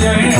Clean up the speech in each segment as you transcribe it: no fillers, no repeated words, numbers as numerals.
जय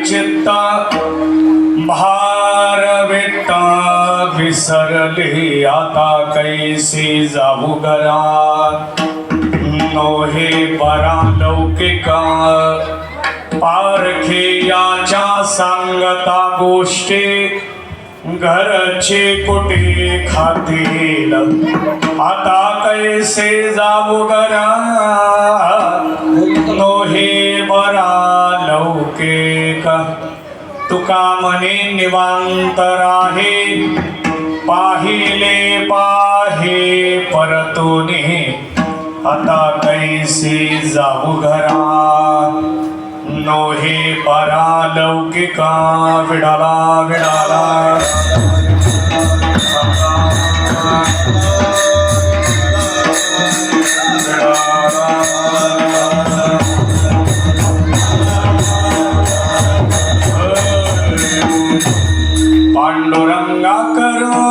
चित्ता भारविता विसरले आता कैसे जाऊ घरात नोहे परा लौकिका पारखियाच्या सांगता गोष्टी घरचे कुठे खातील आता कैसे जाऊ घरात नोहे बरा लौकिक तुका मने निवांत राहे पाहिले पाहे परतुने आता कैसे जाऊ घरात नो हे परालौकिका विडाला विडाला पांडुरंगा करो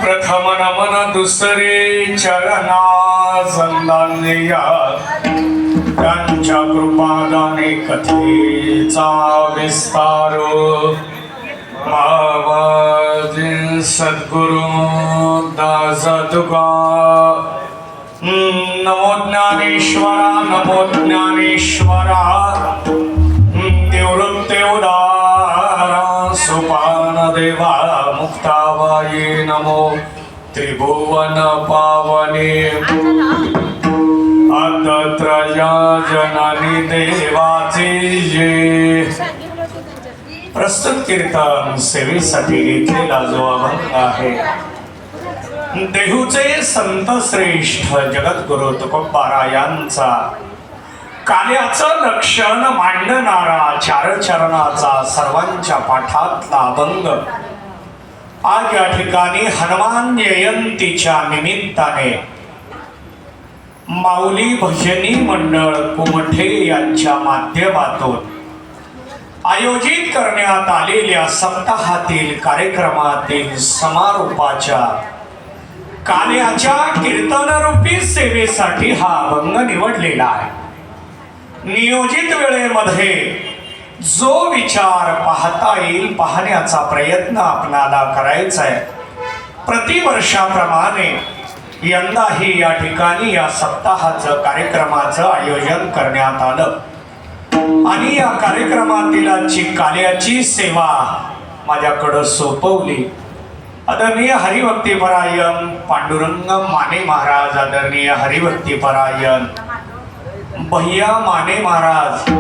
प्रथमना दुसरे चरणा संदानिया त्यांच्या कृपादाने कथेचा विस्तार आवाज सद्गुरु दास तुका नमो ज्ञानेश्वरा नमो ज्ञानेश्वरा निवृत्ते उदारा सुपान देवा मुक्ताबाई नमो त्रिभुवन पावने अतत्रया जननी देवाचे जे प्रस्तुत कीर्तन सेवेसाठी घेतलेला जो अभंग आहे देहूचे संत श्रेष्ठ जगद्गुरु तुकोबारा यांचा काल्याचं लक्षण मांडणारा चार चरणाचा सर्वांच्या पाठातला अभंग आज या ठिकाणी हनुमान जयंतीच्या निमित्ताने माऊली भजनी मंडळ कुमठे यांच्या माध्यमातून आयोजित करण्यात आलेल्या सप्ताहातील कार्यक्रमातील समारोपाच्या काल्याच्या कीर्तनरूपी सेवेसाठी हा अभंग निवडलेला आहे. नियोजित वेळेमध्ये जो विचार पाहता येईल पाहण्याचा प्रयत्न आपणाला करायचा आहे. प्रतिवर्षाप्रमाणे यंदाही या ठिकाणी या सप्ताहाचं कार्यक्रमाचं आयोजन करण्यात आलं आणि या कार्यक्रमातील आजची काल्याची सेवा माझ्याकडं सोपवली आदरणीय हरिभक्तीपरायण पांडुरंग माने महाराज, आदरणीय हरिभक्तीपरायण भैया माने महाराज,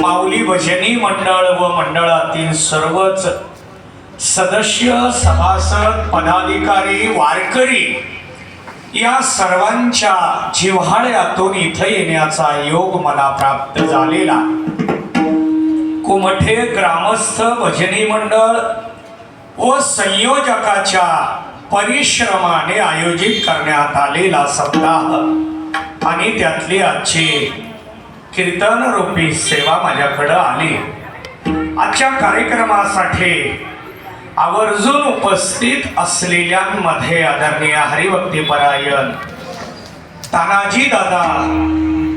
माऊली भजनी मंडळ व मंडळातील सर्वच सदस्य, सभासद, पदाधिकारी, वारकरी या सर्वांच्या जिव्हाळ्यातून इथं येण्याचा योग मला प्राप्त झालेला. कुमठे ग्रामस्थ भजनी मंडळ व संयोजकाच्या परिश्रमाने आयोजित करण्यात आलेला सप्ताह आणि त्यातली आजची कीर्तन रूपी सेवा माझ्याकडे आली. आजच्या कार्यक्रमासाठी आवर्जून उपस्थित असलेल्यांमध्ये आदरणीय हरिभक्तीपरायण तानाजी दादा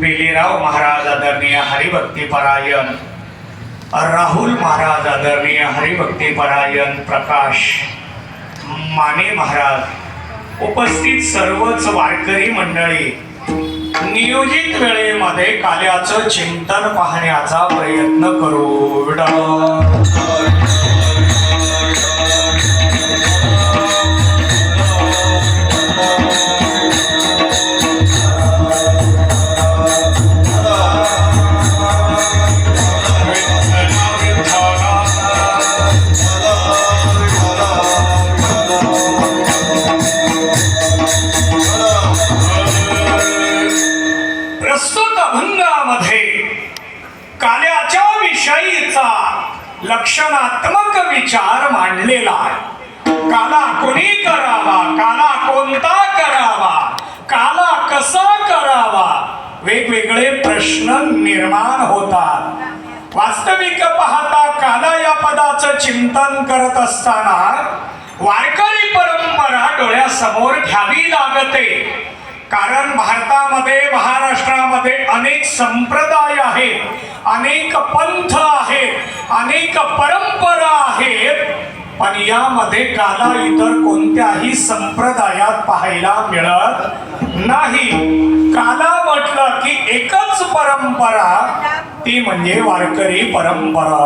बेलेराव महाराज, आदरणीय हरिभक्तीपरायण राहुल महाराज, आदरणीय हरिभक्तीपरायण प्रकाश माने महाराज, उपस्थित सर्वच वारकरी मंडळी, नियोजित वेळेमध्ये काल्याचं चिंतन पाहण्याचा प्रयत्न करू. विठ्ठल प्रस्तुत अभंगामध्ये काल्याच्या विषयीचा लक्षणात्मक विचार मांडलेला आहे. काला कोणी करावा, काला कोणता करावा, काला कसा करावा, वेगवेगळे प्रश्न निर्माण होतात. वास्तविक पाहता काला या पदाचं चिंतन करत असताना वारकरी परंपरा डोळ्यासमोर घ्यावी लागते. कारण भारतामध्ये, महाराष्ट्रामध्ये अनेक संप्रदाय आहेत, अनेक पंथ आहेत, अनेक परंपरा आहेत, पण यामध्ये काला इतर कोणत्याही संप्रदायात पाहायला मिळत नाही. काला म्हटलं की एकच परंपरा, ती म्हणजे वारकरी परंपरा.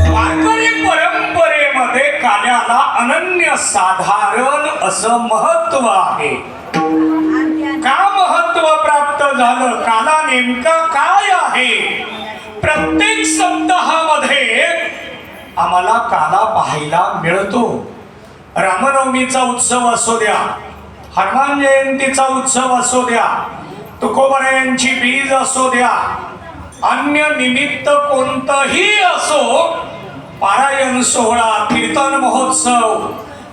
वारकरी परंपरेमध्ये काल्याला अनन्य साधारण असं महत्व आहे. का महत्व प्राप्त झालं, काला नेमका काय आहे? प्रत्येक सप्ताहामध्ये आम्हाला काला पाहायला मिळतो. रामनवमीचा उत्सव असू द्या, हनुमान जयंतीचा उत्सव असू द्या, तुकोबरायांची बीज असू द्या, अन्य निमित्त कोणतंही असो, पारायण सोहळा, कीर्तन महोत्सव,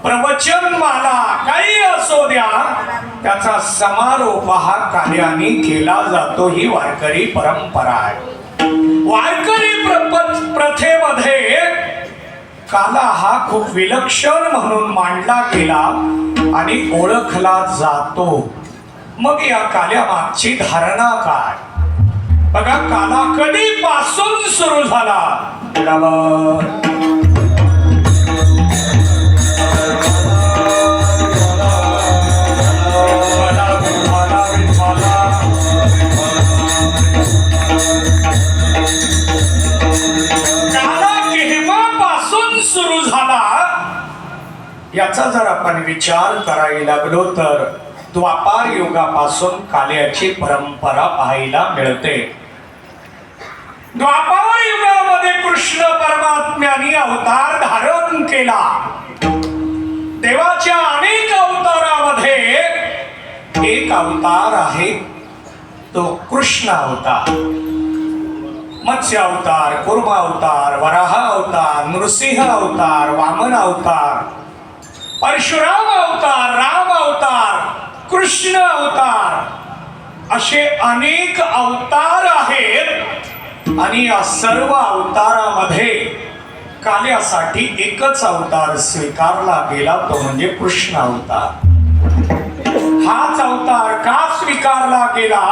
प्रवचनमाला काही असो द्या, त्याचा समारोप हा काल्याने केला जातो. ही वारकरी परंपरा आहे. वारकरी प्रथेमध्ये काला हा खूप विलक्षण म्हणून मांडला गेला आणि ओळखला जातो. मग या काल्यामागची धारणा काय? बघा, काला कधीपासून सुरू झाला? सुरू झाला याचा जर आपण विचार करायला लागलो तर द्वापार युगापासून काल्याची परंपरा पाहायला मिळते. द्वापार युगामध्ये कृष्ण परमात्म्याने अवतार धारण केला. देवाच्या अनेक अवतारामध्ये एक अवतार आहे तो कृष्ण अवतार. मत्स्य अवतार, कुर्म अवतार, वराह अवतार, नृसिंह अवतार, वामन अवतार, परशुराम अवतार, राम अवतार, कृष्ण अवतार, असे अनेक अवतार आहेत. आणि या सर्व अवतारामध्ये काल्यासाठी एकच अवतार स्वीकारला गेला, तो म्हणजे कृष्ण अवतार. हाच अवतार का स्वीकारला गेला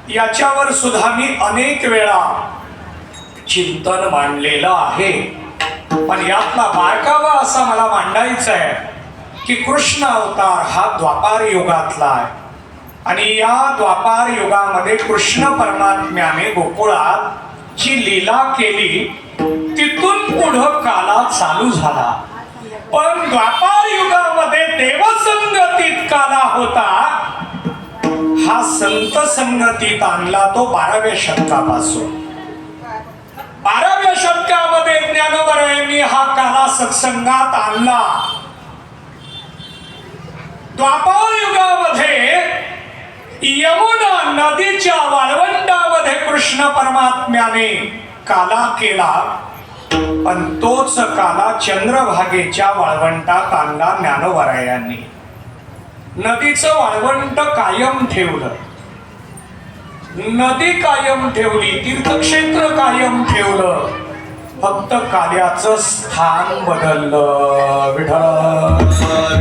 याच्यावर सुद्धा मी अनेक वेळा चिंतन मांडलेलं आहे. पण यातला बारकावा असा मला मांडायचा आहे की कृष्ण अवतार हा द्वापार युगातला आहे. आणि या द्वापार युगामध्ये कृष्ण परमात्म्याने गोकुळात जी लीला केली तिथून पुढं काला चालू झाला. पण द्वापार युगामध्ये देवसंगतीत काला होता, हा संत संगतीत आणला तो 12व्या शतकापासून. 12व्या शतकामध्ये ज्ञानोबरायांनी हा काला सत्संगात आणला. द्वापार युगामध्ये यमुना नदीच्या वाळवंटामध्ये कृष्ण परमात्म्याने काला केला. पण तोच काला चंद्रभागेच्या वाळवंटात आणला ज्ञानोबरायांनी. नदीचं वाळवंट कायम ठेवलं, नदी कायम ठेवली, तीर्थक्षेत्र कायम ठेवलं, फक्त काल्याचं स्थान बदललं. विठ्ठल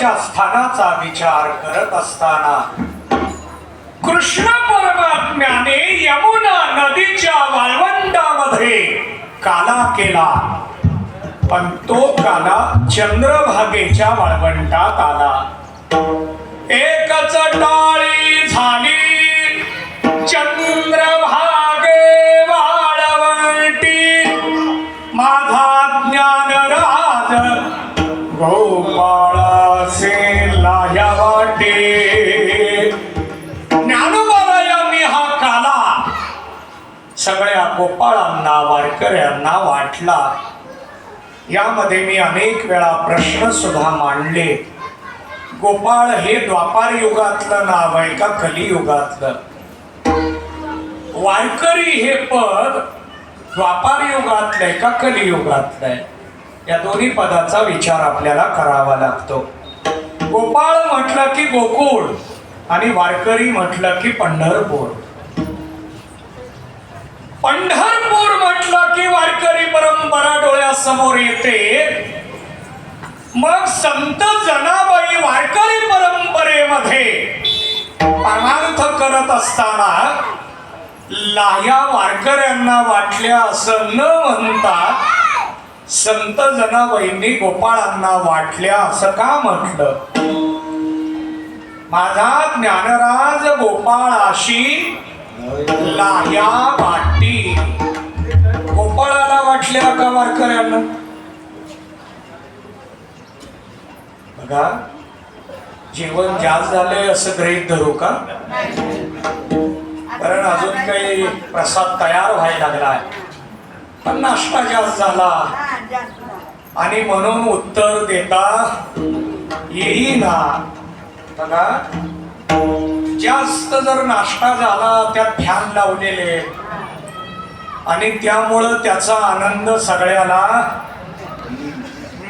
गोपाळाच्या स्थानाचा विचार करत असताना कृष्ण परमात्म्याने यमुना नदीच्या वाळवंटामध्ये काला केला, पण तो काला चंद्रभागेच्या वाळवंटात आला. एकच टाळी झाली चंद्रभागे वाळवंटी, माझा ज्ञानराज गोपाळासे लाया वाटे. ज्ञानोबा यांनी हा काला सगळ्या गोपाळांना वारकऱ्यांना वाटला. यामध्ये मी अनेक वेळा प्रश्न सुद्धा मांडले. गोपाळ हे द्वापार युगातलं नाव आहे का कलियुगातलं? वारकरी हे पद द्वापार युगातलं आहे का कलियुगातलं आहे? या दोन्ही पदाचा विचार आपल्याला करावा लागतो. गोपाळ म्हटलं की गोकुळ आणि वारकरी म्हटलं की पंढरपूर. पंढरपूर म्हटलं की वारकरी परंपरा डोळ्यासमोर येते. मग संत जनाबाई वारकरी परंपरेमध्ये परमार्थ करत असताना लाह्या वारकऱ्यांना वाटल्या असं न म्हणता संत जनाबाईंनी गोपाळांना वाटल्या असं का म्हटलं? माझा ज्ञानराज गोपाळाशी लाह्या वाटी. गोपाळाला वाटल्या का वारकऱ्यांना? बघा, जेवण जास्त झालंय असं गृहीत धरू का? कारण अजून काही प्रसाद तयार व्हायला लागलाय, पण नाश्ता जास्त झाला आणि म्हणून उत्तर देता येईना. बघा, जास्त जर नाश्ता झाला, त्यात फॅन लावलेले आणि त्यामुळं त्याचा आनंद सगळ्याला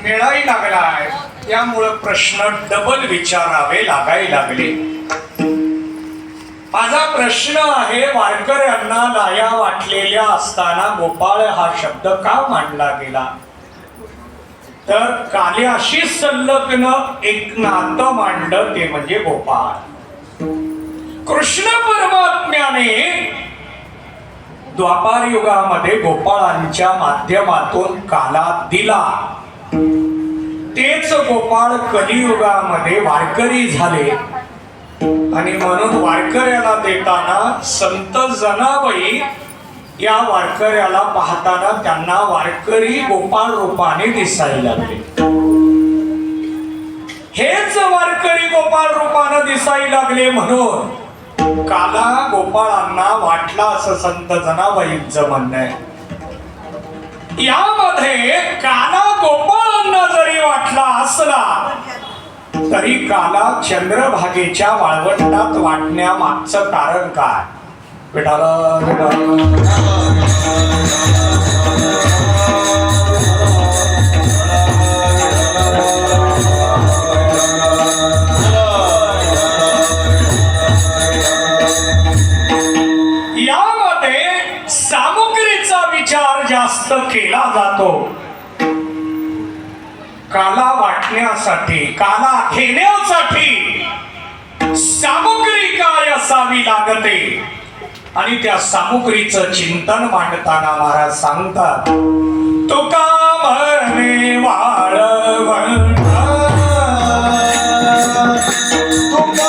मिळायला लागलाय. त्यामुळं प्रश्न डबल विचारावे लागायला लागले. माझा प्रश्न आहे, वारकऱ्यांना लाया वाटलेल्या असताना गोपाळ हा शब्द का मांडला गेला? तर काल्याशी संलग्न एक नातं मांडलं, ते म्हणजे गोपाळ. कृष्ण परमात्म्याने द्वापार युगामध्ये गोपाळांच्या माध्यमातून काला दिला. तेच गोपाळ कलियुगामध्ये वारकरी झाले आणि म्हणून वारकऱ्याला देताना संत जनाबाई या वारकऱ्याला पाहताना त्यांना वारकरी गोपाळ रूपाने दिसायला लागले. हेच वारकरी गोपाळ रूपाने दिसायला लागले म्हणून काला गोपाळांना वाटला असं संत जनाबाईंचं म्हणणं आहे. यामध्ये काला गोपाळांना जरी वाटला असला तरी काला चंद्रभागेच्या वाळवंटात वाटण्यामागचं कारण काय? यामध्ये सामुग्रीचा विचार जास्त केला जातो. काला वाटण्यासाठी, काला घेण्यासाठी सामुग्री काय असावी लागते आणि त्या सामुग्रीचं चिंतन मांडताना महाराज सांगतात, तुका म्हणे वाळवंट, तुका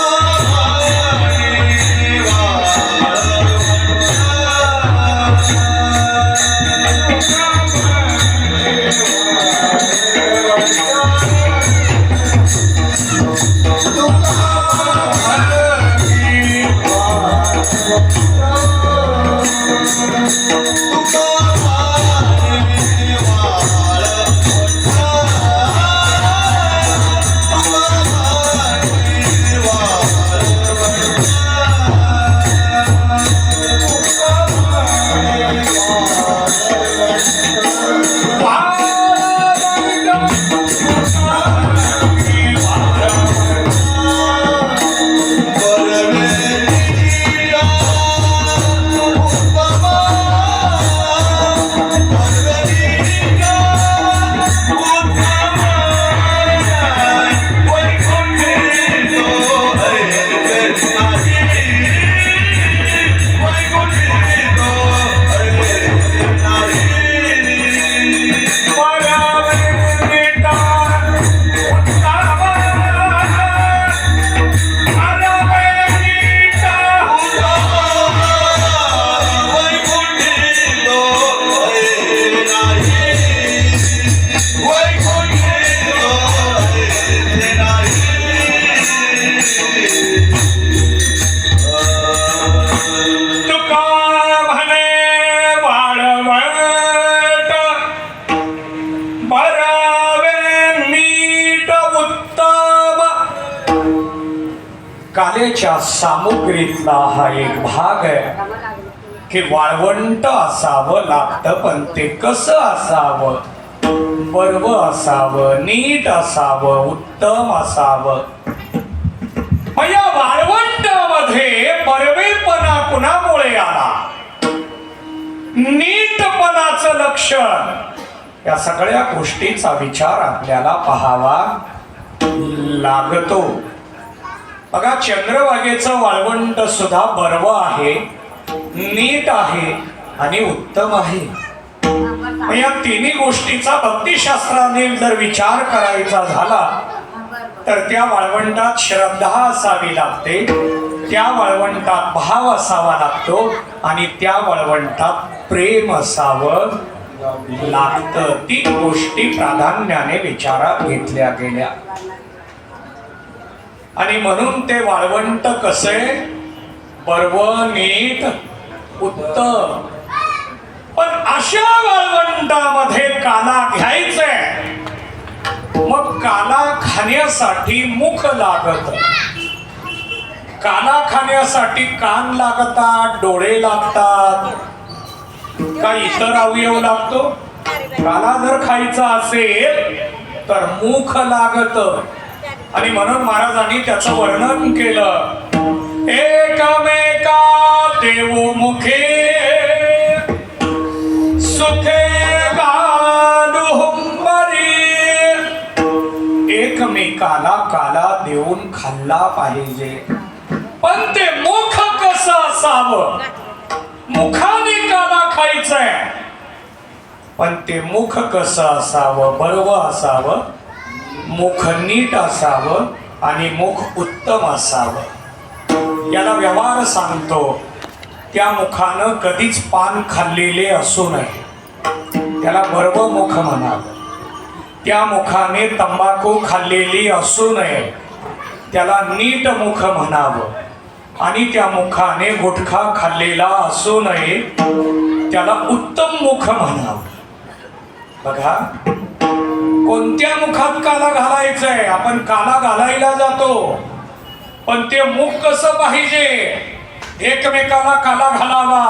कालेच्या सामुग्रीतला हा एक भाग आहे की वाळवंट असावं लागतं, पण ते कसं असावं? बर्व असावं, नीट असावं, उत्तम असावं. मग या वाळवंटामध्ये बर्वेपणा कुणामुळे आला? नीटपणाचं लक्षण. या सगळ्या गोष्टीचा विचार आपल्याला पाहावा लागतो. बघा, चंद्रभागेचं वाळवंट सुद्धा बर्व आहे, नीट आहे आणि उत्तम आहे. या तिन्ही गोष्टीचा भक्तिशास्त्राने जर विचार करायचा झाला तर त्या वाळवंटात श्रद्धा असावी लागते, त्या वाळवंटात भाव असावा लागतो आणि त्या वाळवंटात प्रेम असावं लागतं. तीन गोष्टी प्राधान्याने विचारात घेतल्या गेल्या आणि म्हणून ते वाळवंट कसे? बर्व, नीट, उत्तम. पण अशा वाळवंटामध्ये काला घ्यायचंय, मग काला खाण्यासाठी मुख लागत, काला खाण्यासाठी कान लागतात, डोळे लागतात, का इतर अवयव लागतो? काला जर खायचा असेल तर मुख लागत. आणि म्हणून महाराजांनी त्याचं वर्णन केलं. एकमेका देवो मुखे सुखे एकमेकाला काला देऊन खाल्ला पाहिजे, पण ते मुख कसं असावं? मुखाने काला खायचंय, पण ते मुख कसं असावं? बर्व असावं, मुख नीट असावं आणि मुख उत्तम असावं. याला व्यवहार सांगतो. त्या मुखानं कधीच पान खाल्लेले असू नये, त्याला बर्व मुख म्हणावं. त्या मुखाने तंबाखू खाल्लेली असू नये, त्याला नीट मुख म्हणावं. आणि त्या मुखाने गुटखा खाल्लेला असू नये, त्याला उत्तम मुख म्हणावं. बघा, कोणत्या मुखात काला घालायचंय? आपण काला घालायला जातो, पण ते मुख कसं पाहिजे? एकमेकाला काला घालावा.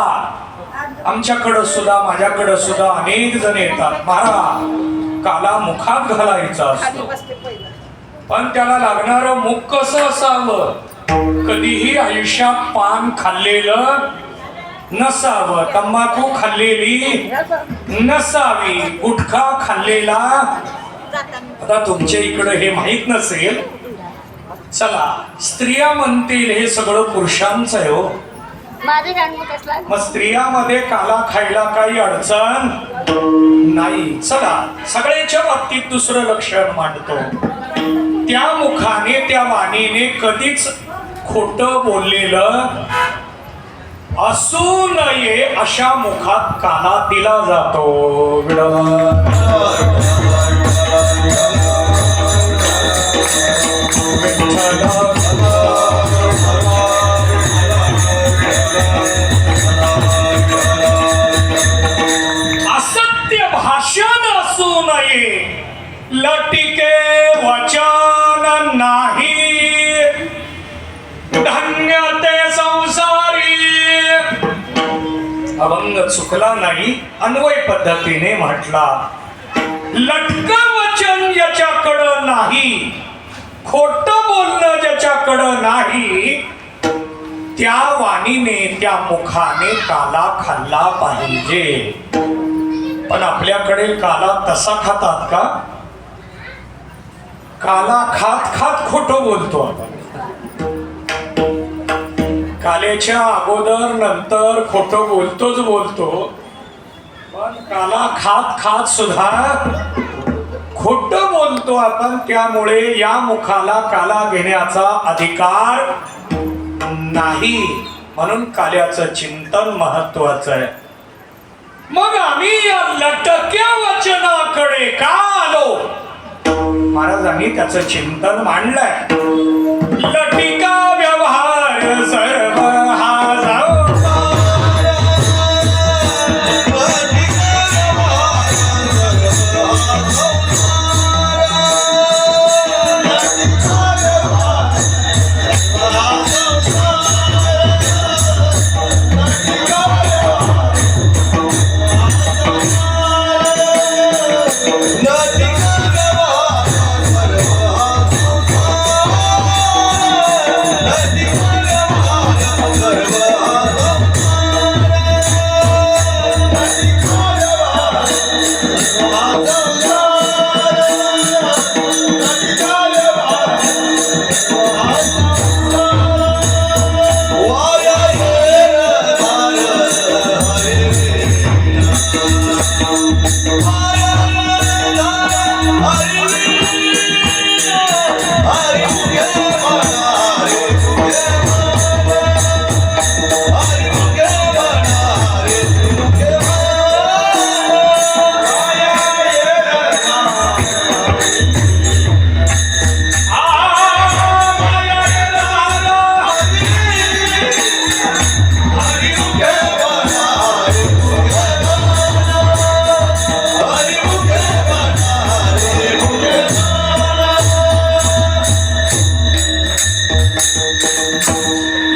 आमच्याकडं सुद्धा, माझ्याकडं सुद्धा अनेक जण येतात, महाराज काला मुखात घालायचा असतो, पण त्याला लागणारं मुख कसं असावं? कधीही आयुष्यात पान खाल्लेलं नसावं, तंबाखू खाल्लेली नसावी, गुटखा खाल्लेला. आता तुमच्या इकडं हे माहित नसेल, चला स्त्रिया म्हणतील हे सगळं पुरुषांचं आहे हो. मग स्त्रियामध्ये काला खायला काही अडचण नाही. चला सगळ्याच्या बाबतीत दुसरं लक्षण मांडतो. त्या मुखाने, त्या वाणीने कधीच खोटं बोललेलं असू नये, अशा मुखात काला दिला जातो. असत्य भाषण असू नये, लटिके वचन नाही, धन्य ते संसारी. अभंग चुकला नाही, अन्वय पद्धतीने म्हटला. लटक वचन ज्याच्याकडं नाही, खोट बोलणं ज्याच्याकडं नाही, त्या वाणीने, त्या मुखाने काला खाल्ला पाहिजे. पण आपल्याकडे काला तसा खातात का? काला खात खात खोटं बोलतो आपण. कालेच्या अगोदर नंतर खोटं बोलतोच बोलतो, पण काला खात खात सुद्धा खोटं बोलतो आपण. त्यामुळे या मुखाला काला घेण्याचा अधिकार नाही. म्हणून काल्याचं चिंतन महत्वाचं आहे. मग आम्ही या लटक्या वचनाकडे का आलो? महाराजांनी त्याचं चिंतन मांडलंय. लटिका व्यवहार सर्व हा जाऊ, Ah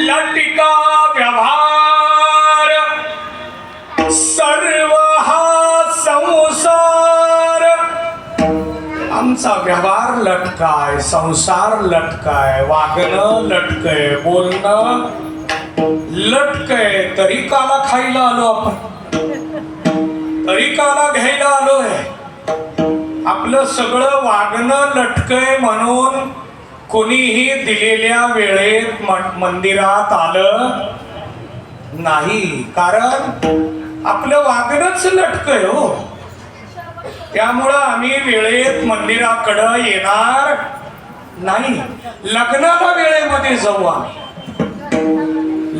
लटिका व्यवहार सर्व हा संसार. आमचा व्यवहार लटकाय, संसार लटकाय, वागणं लटकय, बोलणं लटकय. तरी काला खायला आलो आपण, तरी काला घ्यायला आलोय. आपलं सगळं वागणं लटकय म्हणून कोणीही दिलेल्या वेळेत मंदिरात आलं नाही, कारण आपलं वागणंच लटकय हो. त्यामुळं आम्ही वेळेत मंदिराकडं येणार नाही. लग्नाला वेळेमध्ये जाऊ आम्ही.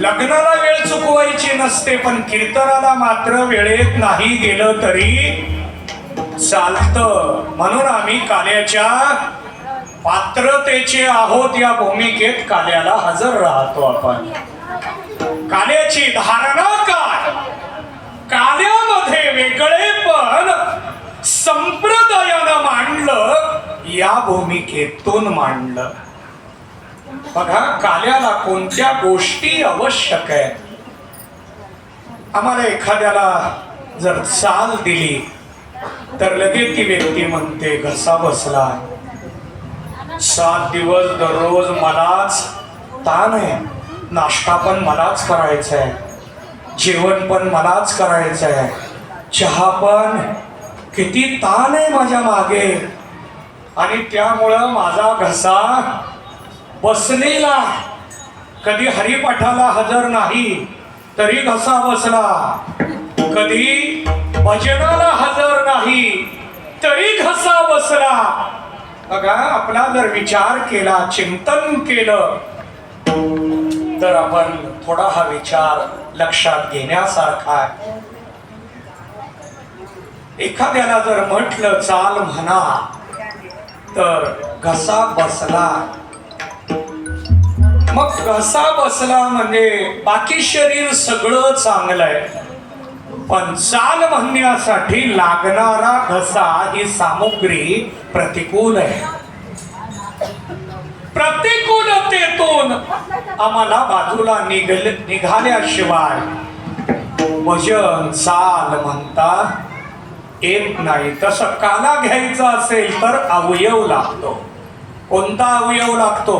लग्नाला वेळ चुकवायची नसते, पण कीर्तनाला मात्र वेळेत नाही गेलं तरी चालतं. म्हणून आम्ही काल्याच्या पात्रतेचे आहोत या भूमिकेत काल्याला हजर राहतो आपण. काल्याची धारणा काय? काल्यामध्ये वेगळेपण संप्रदायानं मांडलं, या भूमिकेतून मांडलं. बघा, काल्याला कोणत्या गोष्टी आवश्यक आहेत. आम्हाला एखाद्याला जर चाल दिली तर लगेच ती व्यक्ती म्हणते घसा बसला. 7 दिवस दररोज मलाच ताण आहे. नाश्ता पण मलाच करायचा आहे, जेवण पण मलाच करायचं आहे, चहा पण. किती ताण आहे माझ्या मागे, आणि त्यामुळं माझा घसा बसलेला. कधी हरिपाठाला हजर नाही तरी घसा बसला, कधी भजनाला हजर नाही तरी घसा बसला. बघा, आपला जर विचार केला, चिंतन केलं तर आपण थोडा हा विचार लक्षात घेण्यासारखा आहे. एखाद्याला जर म्हटलं चाल म्हणा तर घसा बसला. मग घसा बसला म्हणजे बाकी शरीर सगळं चांगलं आहे, पण चाल म्हणण्यासाठी लागणारा घसा ही सामुग्री प्रतिकूल आहे. प्रतिकूलतेतून आम्हाला बाजूला निघाल्याशिवाय भजन चाल म्हणता येत नाही. तसं काला घ्यायचा असेल तर अवयव लागतो. कोणता अवयव लागतो?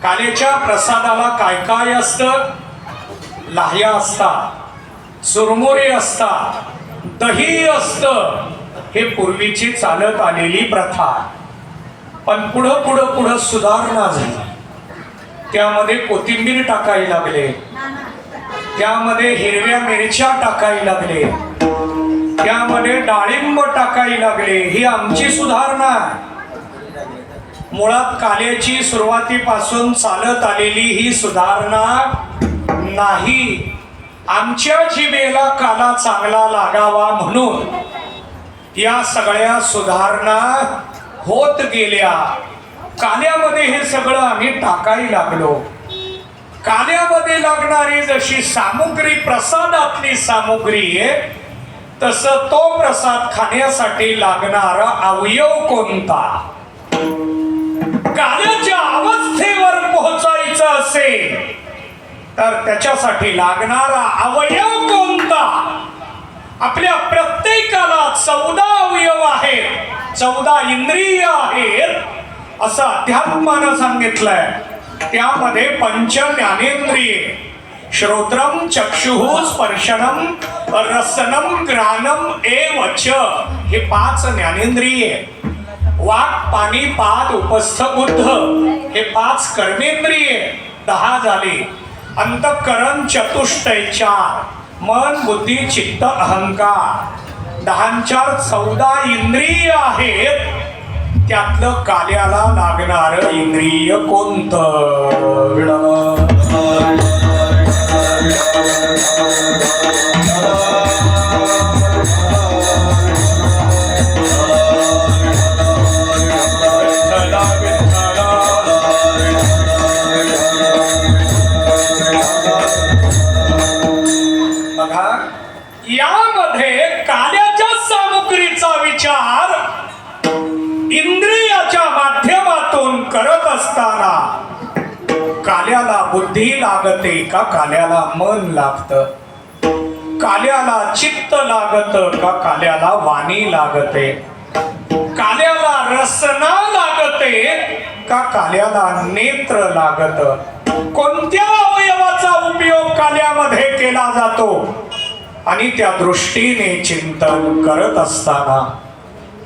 कालेच्या प्रसादाला काय काय असतं? लाह्या असतात, चुरमुरे असतात, दही असतं. हे पूर्वीची चालत आलेली प्रथा. पण पुढं सुधारणा झाली. त्यामध्ये कोथिंबीर टाकायला लागले, त्यामध्ये हिरव्या मिरच्या टाकायला लागले, त्यामध्ये डाळिंब टाकायला लागले. ही आमची सुधारणा. मुळात काल्याची सुरुवातीपासून चालत आलेली ही सुधारणा नाही. आमच्या जिभेला काला चांगला लागावा म्हणून या सगळ्या सुधारणा होत गेल्या. काल्यामध्ये हे सगळं आम्ही टाकायला लागलो. काल्यामध्ये लागणारी जशी सामुग्री प्रसादातली सामुग्री आहे, तसं तो प्रसाद खाण्यासाठी लागणारा अवयव कोणता? काल्याच्या अवस्थेवर पोहोचायचं असेल तर त्याच्यासाठी लागणारा अवयव कोणता? आपल्या प्रत्येकाला 14 अवयव आहेत, 14 इंद्रिय आहेत असं अध्यात्मानं सांगितलंय. त्यामध्ये पंच ज्ञानेंद्रिये, श्रोत्रम चक्षुः स्पर्शनम रसनम घ्राणम एवच, हे 5 ज्ञानेंद्रिये. वाक पाणी पाद उपस्थ बुद्ध, हे 5 कर्मेंद्रिये 10 झाली. अंतःकरण चतुष्टय 4, मन बुद्धी चित्त अहंकार. 14 इंद्रिय आहेत, त्यातलं काल्याला लागणार इंद्रिय कोणतं? बघा, यामध्ये काल्याच्या सामुग्रीचा विचार इंद्रियाच्या माध्यमातून करत असताना काल्याला बुद्धी लागते का काल्याला मन लागतं? काल्याला चित्त लागतं का काल्याला वाणी लागते? काल्याला रसना लागते का काल्याला नेत्र लागतं? कोणत्या अवयवाचा उपयोग काल्यामध्ये केला जातो? आणि त्या दृष्टीने चिंतन करत असताना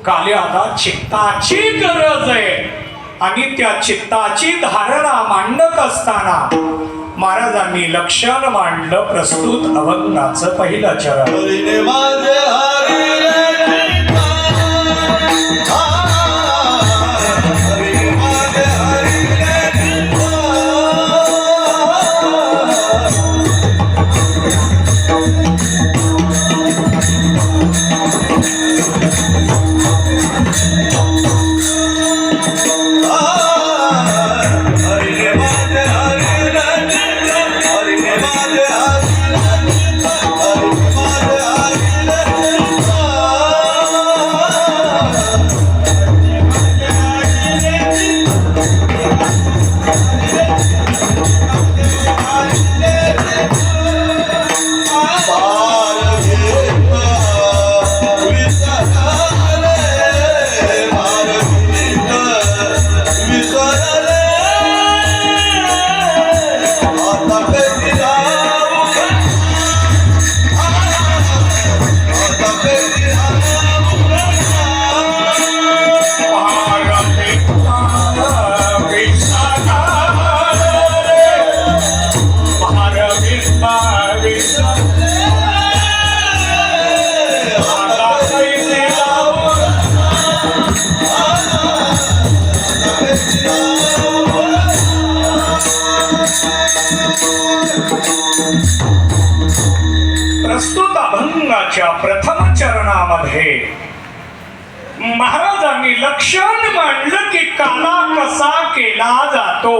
काल्याला चित्ताची गरज आहे, आणि त्या चित्ताची धारणा मांडत असताना महाराजांनी लक्षण मांडलं प्रस्तुत अभंगाचं पहिलं चरण. प्रस्तुत अभंगाच्या प्रथम चरणामध्ये महाराजांनी लक्षण मांडलं की काला कसा केला जातो.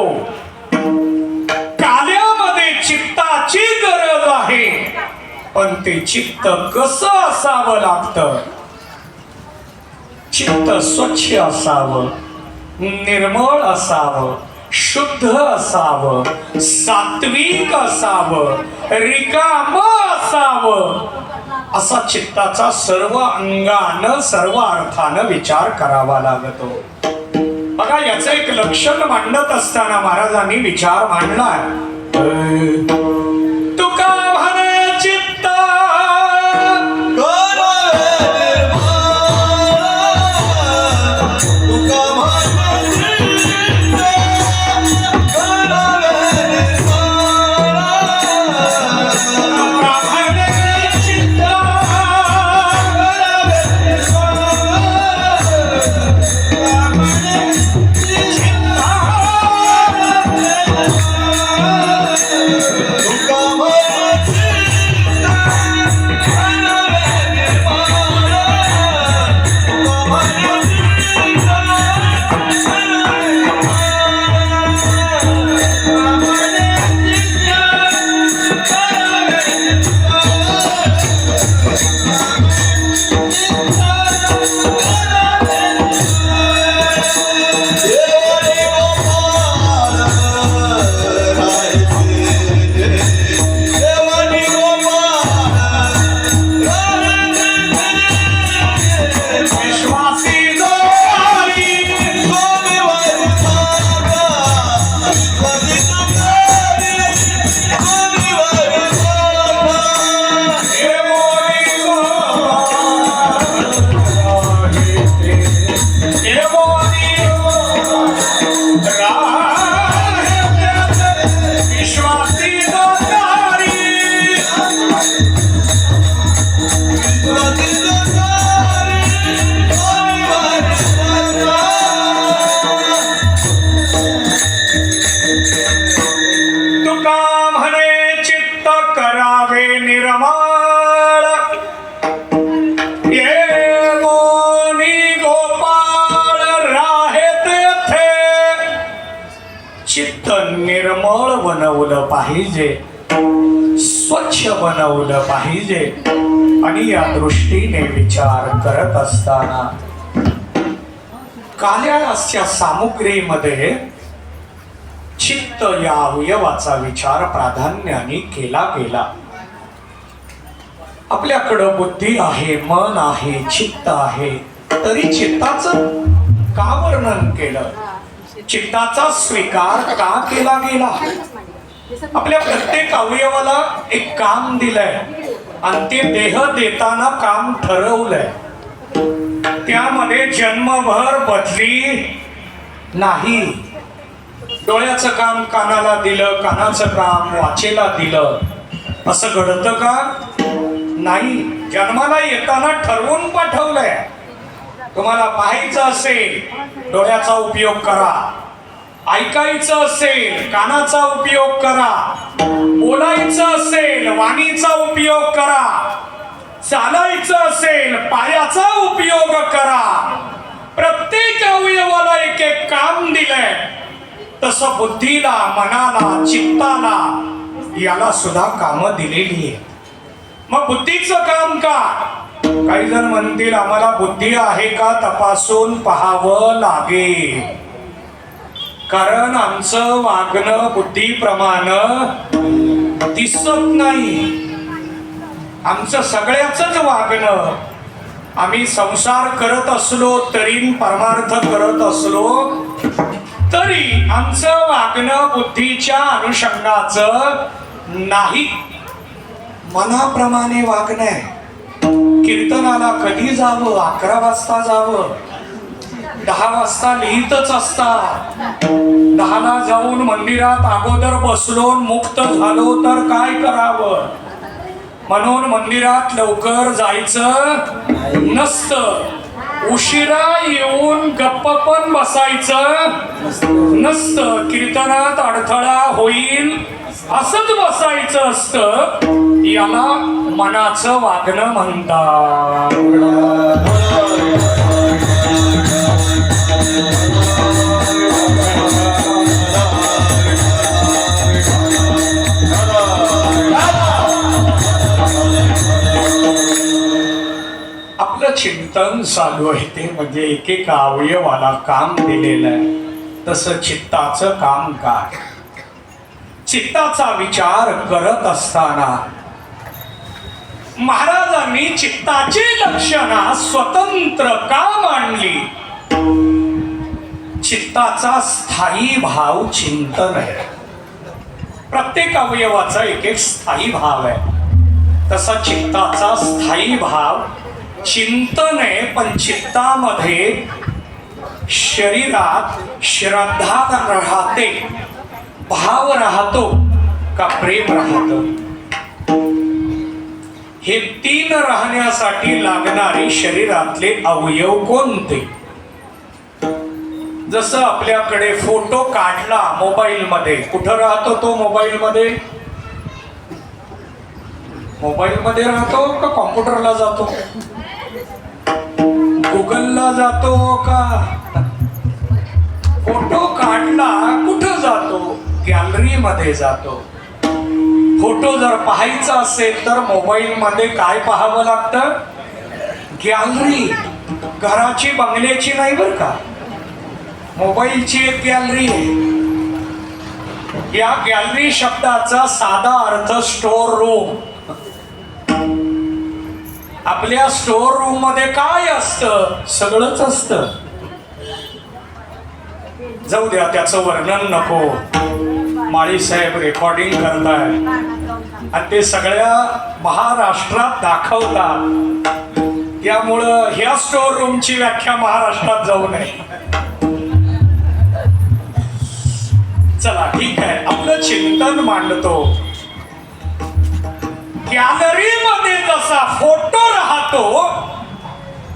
काल्यामध्ये चित्ताची गरज आहे, पण ते चित्त कसं असावं लागतं? चित्त स्वच्छ असावं, निर्मळ असावं, शुद्ध असावं, सात्विक असावं, रिकाम असावं, असा चित्ताचा सर्व अंगानं सर्व अर्थानं विचार करावा लागतो. बघा, याचं एक लक्षण मांडत असताना महाराजांनी विचार मांडलाय. तुका म्हणे चित्त चित्त निर्मळ बनवलं पाहिजे, स्वच्छ बनवलं पाहिजे. आणि या दृष्टीने विचार करत असताना कार्याच्या सामुग्रीमध्ये चित्त या अवयवाचा विचार प्राधान्याने केला गेला. आपल्याकडं बुद्धी आहे, मन आहे, चित्त आहे, तरी चित्ताचं का वर्णन केलं, चित्ताचा स्वीकार का केला गेला. आपल्या प्रत्येक अवयवाला एक काम दिलंय आणि ते देह देताना काम ठरवलंय. त्यामध्ये जन्मभर बदली नाही. डोळ्याचं काम कानाला दिलं, कानाचं काम वाचेला दिलं, असं घडतं का? नाही. जन्माला येताना ठरवून पाठवलंय. तुम्हाला पाहायचं असेल डोळ्याचा उपयोग करा, ऐकायचं असेल कानाचा उपयोग करा, बोलायचं असेल वाणीचा उपयोग करा, चालायचं असेल पायाचा उपयोग करा. प्रत्येक अवयवाला एक एक काम दिलंय. तसं बुद्धीला, मनाला, चित्ताला याला सुद्धा कामं दिलेली आहे. मग बुद्धीचं काम का? काही जण म्हणतील आम्हाला बुद्धी आहे का तपासून पाहावं लागेल, कारण आमचं वागणं बुद्धीप्रमाणे दिसत नाही. आमचं सगळ्याच वागणं, आम्ही संसार करत असलो तरी, परमार्थ करत असलो तरी आमचं वागणं बुद्धीच्या अनुषंगाचं नाही, मनाप्रमाणे वागणं आहे. कीर्तनाला कधी जावं? 11 वाजता जावं, 10 वाजता लिहितच असतात. 10ला जाऊन मंदिरात अगोदर बसलो मुक्त झालो तर काय करावं, म्हणून मंदिरात लवकर जायचं नसतं. उशिरा येऊन गप्प पण बसायचं नसतं. कीर्तनात अडथळा होईल असंच बसायचं असतं. याला मनाचं वागणं म्हणतात. आपलं चिंतन चालू आहे ते म्हणजे एकेका अवयवाला काम दिलेलं आहे. तसं चित्ताचं काम काय? चित्ताचा विचार करत असताना महाराजांनी चित्ताची लक्षणं स्वतंत्र का मांडली? चित्ताचा स्थायी भाव चिंतन आहे. प्रत्येक अवयवाचा एक एक स्थायी भाव आहे. तसा चित्ताचा स्थायी भाव चिंतन आहे. पण चित्तामध्ये शरीरात श्रद्धा राहते, भाव राहतो का प्रेम राहतो? हे 3 राहण्यासाठी लागणारे शरीरातले अवयव कोणते? जसं आपल्याकडे फोटो काढला मोबाईल मध्ये, कुठं राहतो तो? मोबाईल मध्ये राहतो का कॉम्प्युटरला जातो, गुगलला जातो का? फोटो काढला कुठं जातो? गॅलरी मध्ये जातो. फोटो जर पाहायचा असेल तर मोबाईल मध्ये काय पाहावं लागतं? गॅलरी. घराची बंगल्याची नाही बर का, मोबाईलची एक गॅलरी आहे. या गॅलरी शब्दाचा साधा अर्थ स्टोर रूम. आपल्या स्टोर रूम मध्ये काय असतं? सगळंच असतं. जाऊ द्या, त्याचं वर्णन नको. माळी साहेब रेकॉर्डिंग करताय आणि ते सगळ्या महाराष्ट्रात दाखवतात. त्यामुळं ह्या स्टोर रूमची व्याख्या महाराष्ट्रात जाऊ नये. चला ठीक आहे, आपलं चिंतन मांडतो. गॅलरी मध्ये जसा फोटो राहतो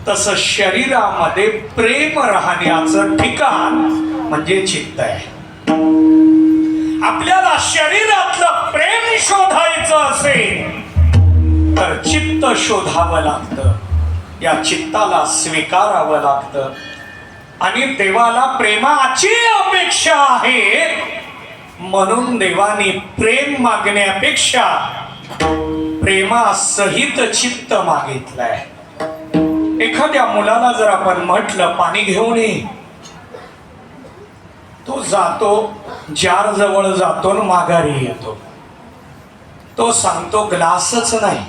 तसं शरीरामध्ये प्रेम राहण्याचं ठिकाण म्हणजे चित्त आहे. आपल्याला शरीरातलं प्रेम शोधायचं असेल तर चित्त शोधावं लागतं. या चित्ताला स्वीकारावं लागतं. आणि देवाला प्रेमाची अपेक्षा आहे म्हणून देवानी प्रेम मागण्यापेक्षा प्रेमासहित चित्त मागितलंय. एखाद्या मुलाला जर आपण म्हटलं पाणी घेऊन ये, तो जातो, जार जवळ जातो आणि माघारी येतो. तो सांगतो ग्लासच नाही.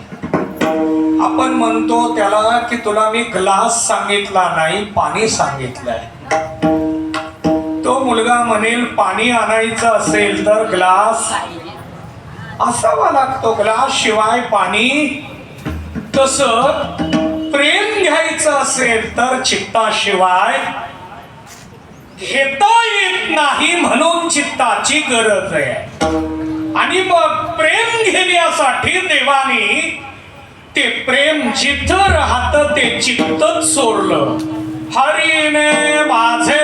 आपण म्हणतो त्याला की तुला मी ग्लास सांगितला नाही, पाणी सांगितलंय. तो मुलगा म्हणेल पाणी आणायचं असेल तर ग्लास असावा लागतो, ग्लास शिवाय पाणी. तसं प्रेम घ्यायचं असेल तर चित्ताशिवाय घेता येत नाही, म्हणून चित्ताची गरज आहे. आणि मग प्रेम घेण्यासाठी देवाने ते प्रेम जिथं राहतं ते चित्तच सोडलं. हरीने माझे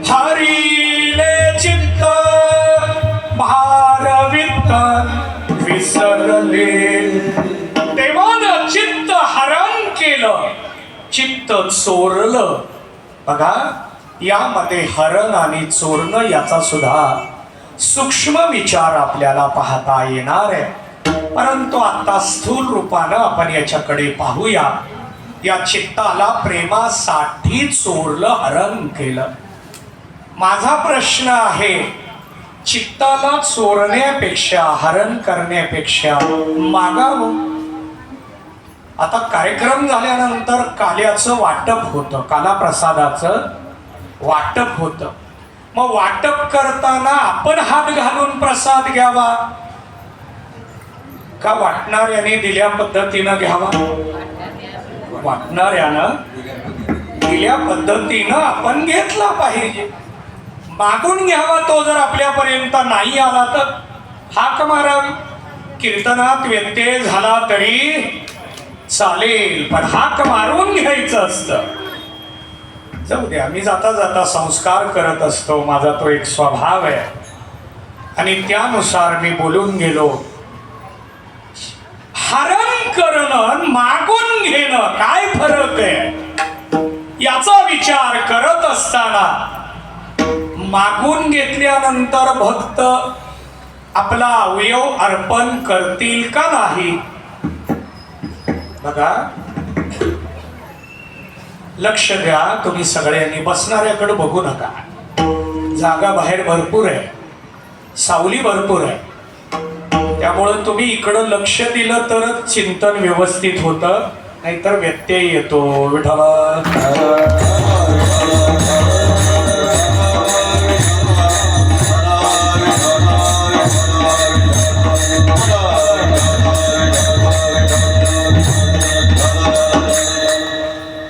हरीले चित्त भारवित विसरले. देवानं चित्त हरण केलं, चित्त चोरलं. बघा, यामध्ये हरण आणि चोरणं याचा सुद्धा सूक्ष्म विचार आपल्याला पाहता येणार आहे. परंतु आता स्थूल रूपानं आपण याच्याकडे पाहूया. या चित्ताला प्रेमासाठी चोरलं, हरण केलं. माझा प्रश्न आहे, चित्ताला चोरण्यापेक्षा हरण करण्यापेक्षा मागावं. आता कार्यक्रम झाल्यानंतर काल्याचं वाटप होतं, कालाप्रसादाचं वाटप होतं. मग वाटप करताना आपण हात घालून प्रसाद घ्यावा का वाटणाऱ्याने दिल्या पद्धतीनं घ्यावा? वाटणाऱ्यानं दिल्या पद्धतीनं आपण घेतला पाहिजे. मागून घ्यावा तो जर आपल्यापर्यंत नाही आला तर हाक मारावी. कीर्तनात व्यत्यय झाला तरी चालेल, पण हाक मारून घ्यायचं असतं. जाऊ द्या, मी जाता जाता संस्कार करत असतो, माझा तो एक स्वभाव आहे आणि त्यानुसार मी बोलून गेलो. हरण करणं, मागून घेणं काय फरक आहे याचा विचार करत असताना मागून घेतल्यानंतर भक्त आपला अवयव अर्पण करतील का नाही? बघा, लक्ष द्या. तुम्ही सगळ्यांनी बसणाऱ्याकडे बघू नका. जागा बाहेर भरपूर आहे, सावली भरपूर आहे. त्यामुळं तुम्ही इकडं लक्ष दिलं तरच चिंतन व्यवस्थित होतं, नाहीतर व्यत्यय येतो. विठ्ठला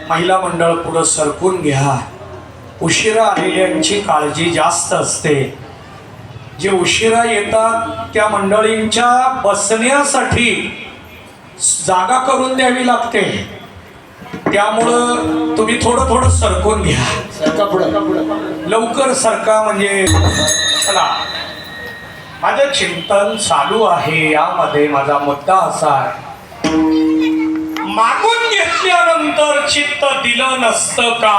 महिला मंडळ पुढं सरकून घ्या. उशिरा आलेल्यांची काळजी जास्त असते. जे उशिरा येतात त्या मंडळींच्या बसण्यासाठी जागा करून द्यावी लागते. त्यामुळं तुम्ही थोडं थोडं सरकून घ्या. लवकर सरका. म्हणजे चला, माझं चिंतन चालू आहे. यामध्ये माझा मुद्दा असा आहे, मागून घेतल्यानंतर चित्त दिलं नसतं का?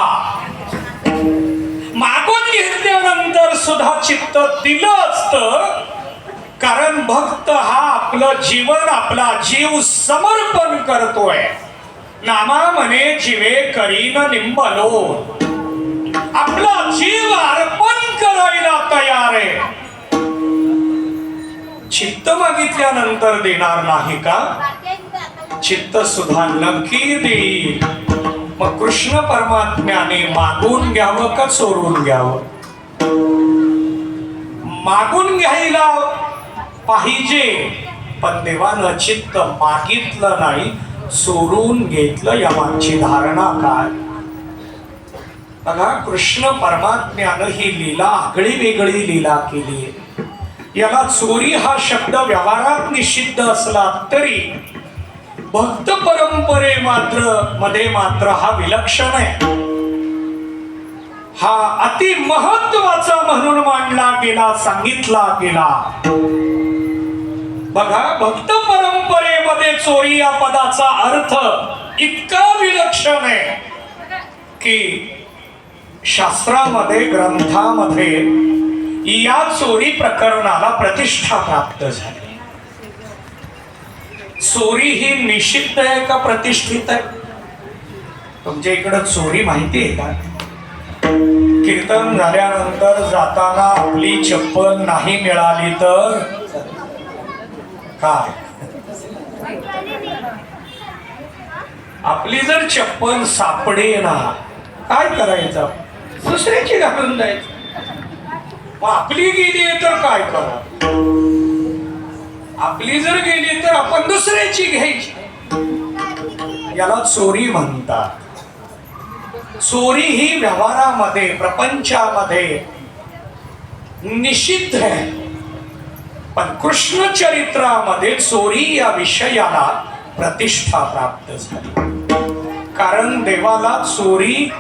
मागून घेतल्यानंतर सुद्धा चित्त दिलं असतं. कारण भक्त हा आपलं जीवन, आपला जीव समर्पण करतोय. नामा म्हणे जीवे करीन निंबलो. आपला जीव अर्पण करायला तयार आहे. चित्त मागितल्यानंतर देणार नाही का? चित्त सुद्धा नक्की देईल. मग कृष्ण परमात्म्याने मागून घ्यावं का चोरून घ्यावं? मागून घ्यायला पाहिजे, पण देवानं चित्त मागितलं नाही, चोरून घेतलं. यामागची धारणा काय? बघा, कृष्ण परमात्म्यानं ही लीला आगळी वेगळी लीला केली. याला चोरी हा शब्द व्यवहारात निषिद्ध असला तरी भक्त परंपरे मध्ये मात्र हा विलक्षण आहे. हा अति महत्वाचा म्हणून मांडला गेला, सांगितला गेला. बघा, भक्त परंपरेमध्ये चोरी या पदाचा अर्थ इतका विलक्षण आहे की शास्त्रामध्ये, ग्रंथामध्ये या चोरी प्रकरणाला प्रतिष्ठा प्राप्त झाली. चोरी ही निषिद्ध आहे का प्रतिष्ठित आहे? तुमच्या इकडं चोरी माहिती आहे का? कीर्तन झाल्यानंतर जाताना आपली चप्पल नाही मिळाली तर काय? आपली जर चप्पल सापडे ना, काय करायचं? दुसऱ्याची घालून जायचं. मग आपली गेली तर काय करा? आपली जर गेली तर आपण दुसऱ्याची घ्यायची. याला चोरी म्हणतात. चोरी ही व्यवहारामध्ये, प्रपंचामध्ये निषिद्ध आहे. पण कृष्ण चरित्रामध्ये चोरी या विषयाला प्रतिष्ठा प्राप्त झाली. कारण देवाला चोरी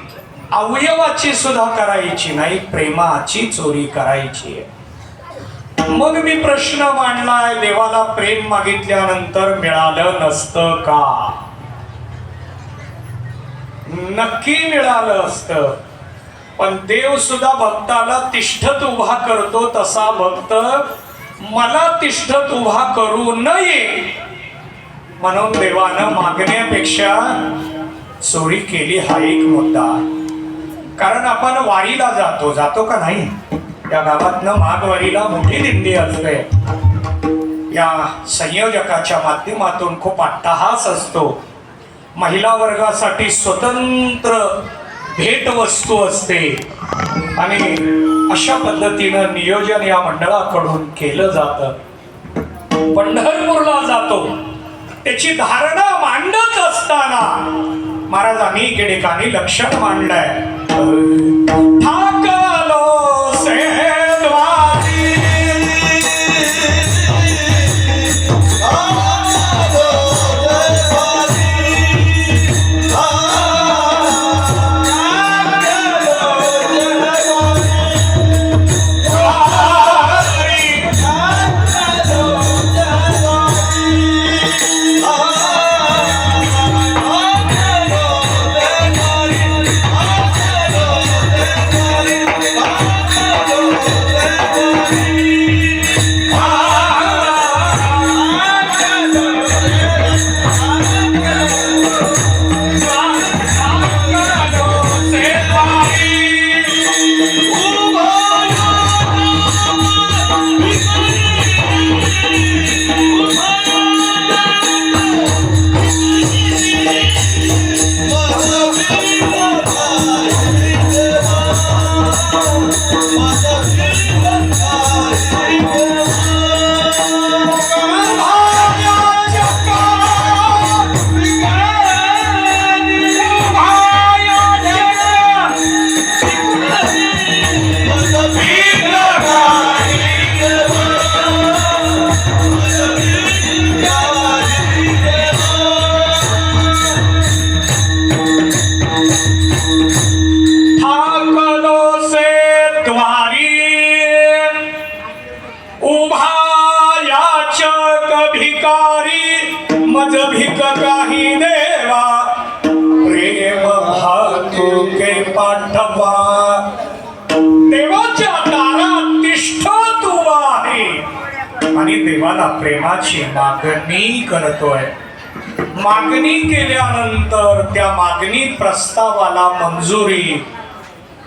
अवयवाची सुद्धा करायची नाही, प्रेमाची चोरी करायची आहे. मग मी प्रश्न मांडलाय, देवाला प्रेम मागितल्यानंतर मिळालं नसतं का? नक्की मिळालं असतं. पण देव सुद्धा भक्ताला तिष्ठत उभा करतो. तसा भक्त मला तिष्ठत उभा करू नये म्हणून देवानं मागण्यापेक्षा चोरी केली हा एक मुद्दा. कारण आपण वारीला जातो का नाही? या गावातनं माघवारीला मोठी दिंडी असते. या संयोजकाच्या माध्यमातून खूप अट्टहास असतो. महिला वर्गासाठी स्वतंत्र भेटवस्तू असते आणि अशा पद्धतीनं नियोजन या मंडळाकडून केलं जातं. पंढरपूरला जातो, त्याची धारणा मांडत असताना महाराजांनी एके ठिकाणी लक्षण मांडलंय. ठाकलो से द्वारी देवाच्या दारात तिष्ठत उभा आहे आणि देवाला प्रेमाची मागणी करतोय. मागणी केल्यानंतर त्या मागणी प्रस्तावाला मंजुरी,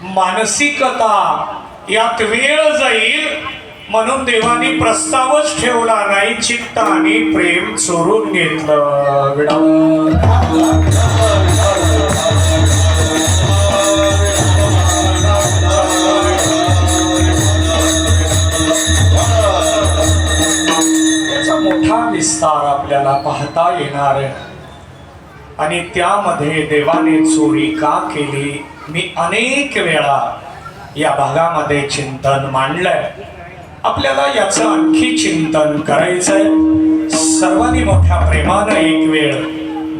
मानसिकता यात वेळ जाईल म्हणून देवानी प्रस्तावच ठेवला नाही, चित्त आणि प्रेम चोरून घेतलं. मोठा विस्तार आपल्याला पाहता येणार आहे आणि त्यामध्ये देवाने चोरी का केली मी अनेक वेळा या भागामध्ये चिंतन मांडलंय. आपल्याला याचं आणखी चिंतन करायचंय. सर्वांनी मोठ्या प्रेमानं एक वेळ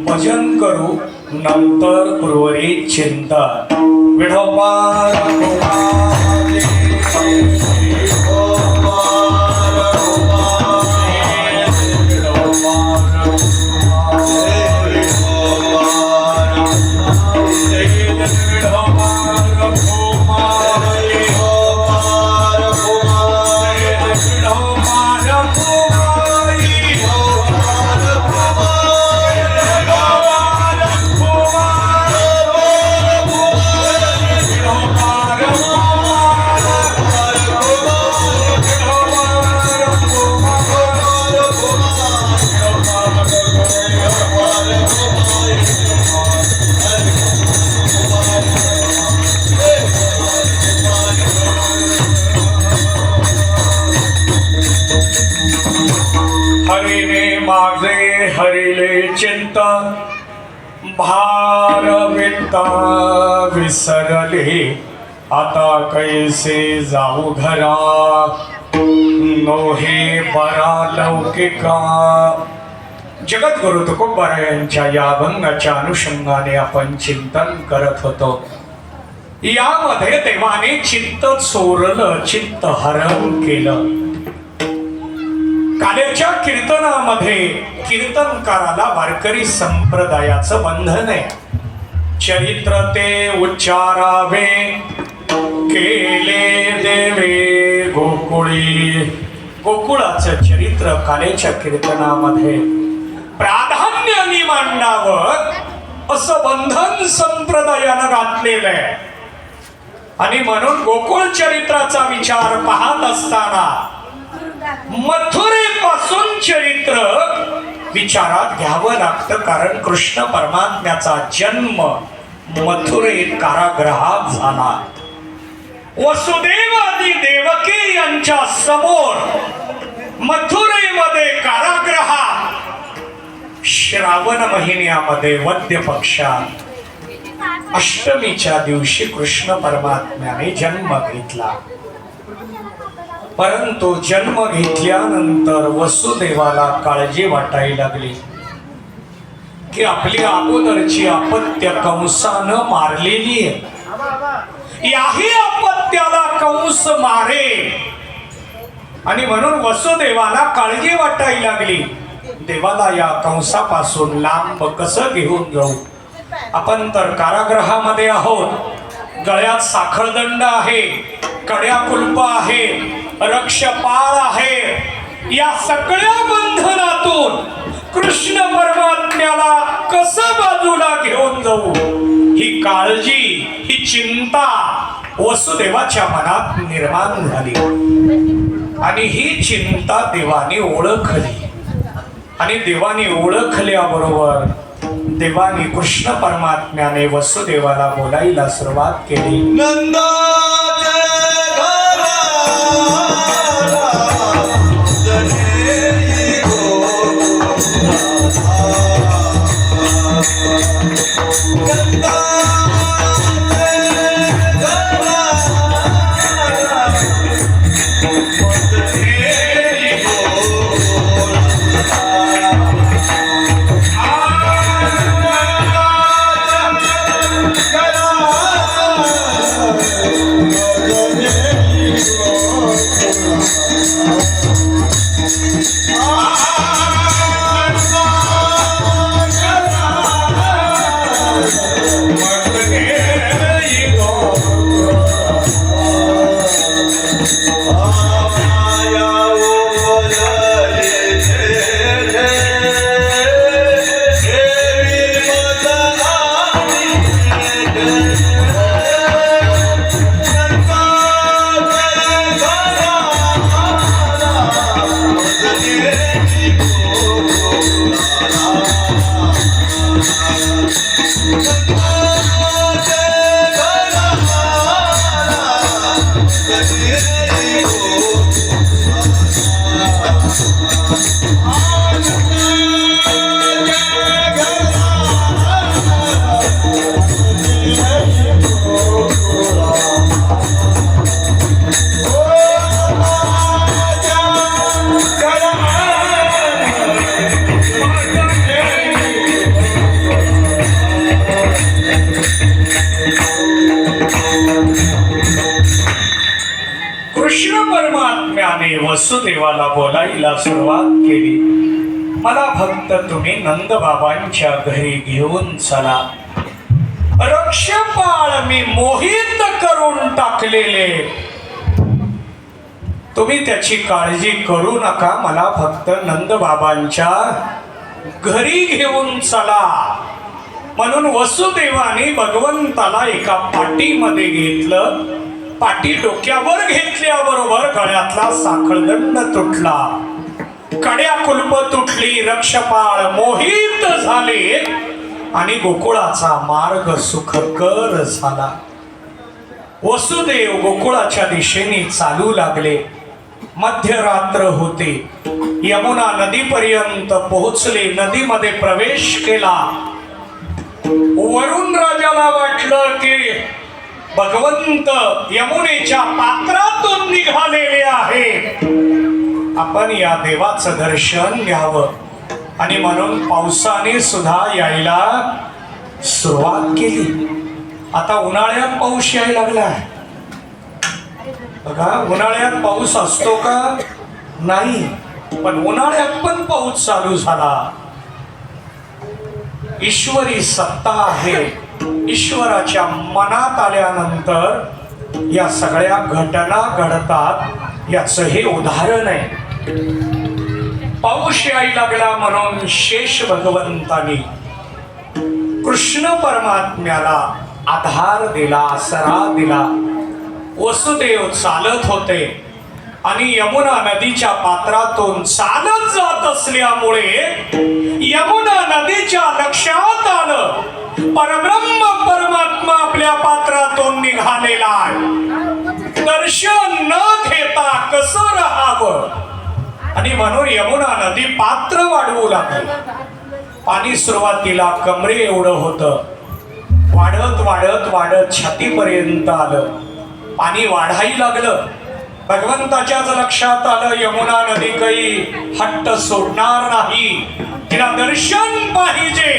भजन करू, नंतर उर्वरित चिंतन. विठोबा Hare चिंत भार विंता विसरले, आता कैसे जाऊ घरा, नोहे बरा लौकिका. जगद्गुरु तुकोबारायांच्या या अभंगाच्या अनुषंगाने आपण चिंतन करत होतो. यामध्ये देवाने चित्त चोरलं, चित्त हरण केलं. काल्याच्या कीर्तनामध्ये कीर्तनकाराला वारकरी संप्रदायाचं बंधन आहे. चरित्र ते उच्चारावे, केले देवे गोकुळी. गोकुळाचं चरित्र काल्याच्या कीर्तनामध्ये प्राधान्याने मांडावं असं बंधन संप्रदायानं घातलेलं आहे. आणि म्हणून गोकुळ चरित्राचा विचार पाहत असताना मथुरेपासून चरित्र विचारात घ्यावं लागतं. कारण कृष्ण परमात्म्याचा जन्म मथुरेत कारागृहात झाला. वसुदेव आदी देवकी यांच्या समोर मथुरेमध्ये कारागृहात श्रावण महिन्यामध्ये वद्य पक्षात अष्टमीच्या दिवशी कृष्ण परमात्म्याने जन्म घेतला. परंतु जन्म घेतल्यानंतर वसुदेवाला काळजी वाटायला लागली की आपली अगोदरची अपत्य कंसानं मारलेली आहे, याही अपत्याला कंस मारे. आणि म्हणून वसुदेवाला काळजी वाटायला लागली, देवाला या कंसापासून लांब कसं घेऊन जाऊ. आपण तर कारागृहामध्ये आहोत, गळ्यात साखळदंड आहे, कड्या कुलप आहे, रक्षपाळ आहे. या सगळ्या बंधनातून कृष्ण परमात्म्याला कसं बाजूला घेऊन जाऊ, ही काळजी, ही चिंता वसुदेवाच्या मनात निर्माण झाली. आणि ही चिंता देवाने ओळखली. आणि देवाने ओळखल्याबरोबर देवाने कृष्ण परमात्म्याने वसुदेवाला बोलायला सुरुवात केली. कृष्ण परमात्म्याने वसुदेवाला बोलायला सुरुवात केली. मला फक्त तुम्ही नंद बाबांच्या घरी घेऊन चला. रक्षपाळ मी मोहित करून टाकलेले, तुम्ही त्याची काळजी करू नका. मला फक्त नंद बाबांच्या घरी घेऊन चला. म्हणून वसुदेवाने भगवंताला एका पाटीमध्ये घेतलं. पाटी डोक्यावर घेतल्याबरोबर गळ्यातला साखळदंड तुटला, कड्या कुलप तुटली, रक्षपाळ मोहित झाले आणि गोकुळाचा मार्ग सुखकर झाला. वसुदेव गोकुळाच्या दिशेने चालू लागले. मध्यरात्र होते. यमुना नदीपर्यंत पोहोचले. नदीमध्ये प्रवेश केला. वरुण राजाला वाटलं की भगवंत यमुनेच्या पात्रातून निघालेले आहेत, आपण या देवाचं दर्शन घ्यावं. आणि म्हणून पावसाने सुद्धा यायला सुरुवात केली. आता उन्हाळ्यात पाऊस यायला लागलाय बघा. उन्हाळ्यात पाऊस असतो का? नाही. पण उन्हाळ्यात पण पाऊस चालू झाला. ईश्वरी सत्ता आहे. ईश्वराच्या मनात आल्यानंतर या सगळ्या घटना घडतात. याचं हे उदाहरण आहे. पाऊस यायला लागला म्हणून शेष भगवंतानी कृष्ण परमात्म्याला आधार दिला, आसरा दिला. वसुदेव चालत होते आणि यमुना नदीच्या पात्रातून चालत जात असल्यामुळे यमुना नदीच्या लक्षात आलं परब्रह्म परमात्मा आपल्या पात्रातून निघालेला आहे. दर्शन न घेता कसं राहावं. आणि म्हणून यमुना नदी पात्र वाढवू लागली. पाणी सुरुवातीला कमरे एवढं होतं. वाढत वाढत वाढत छातीपर्यंत आलं. पाणी वाढायला लागलं. भगवंताच्याच लक्षात आलं यमुना नदी काही हट्ट सोडणार नाही, तिला दर्शन पाहिजे.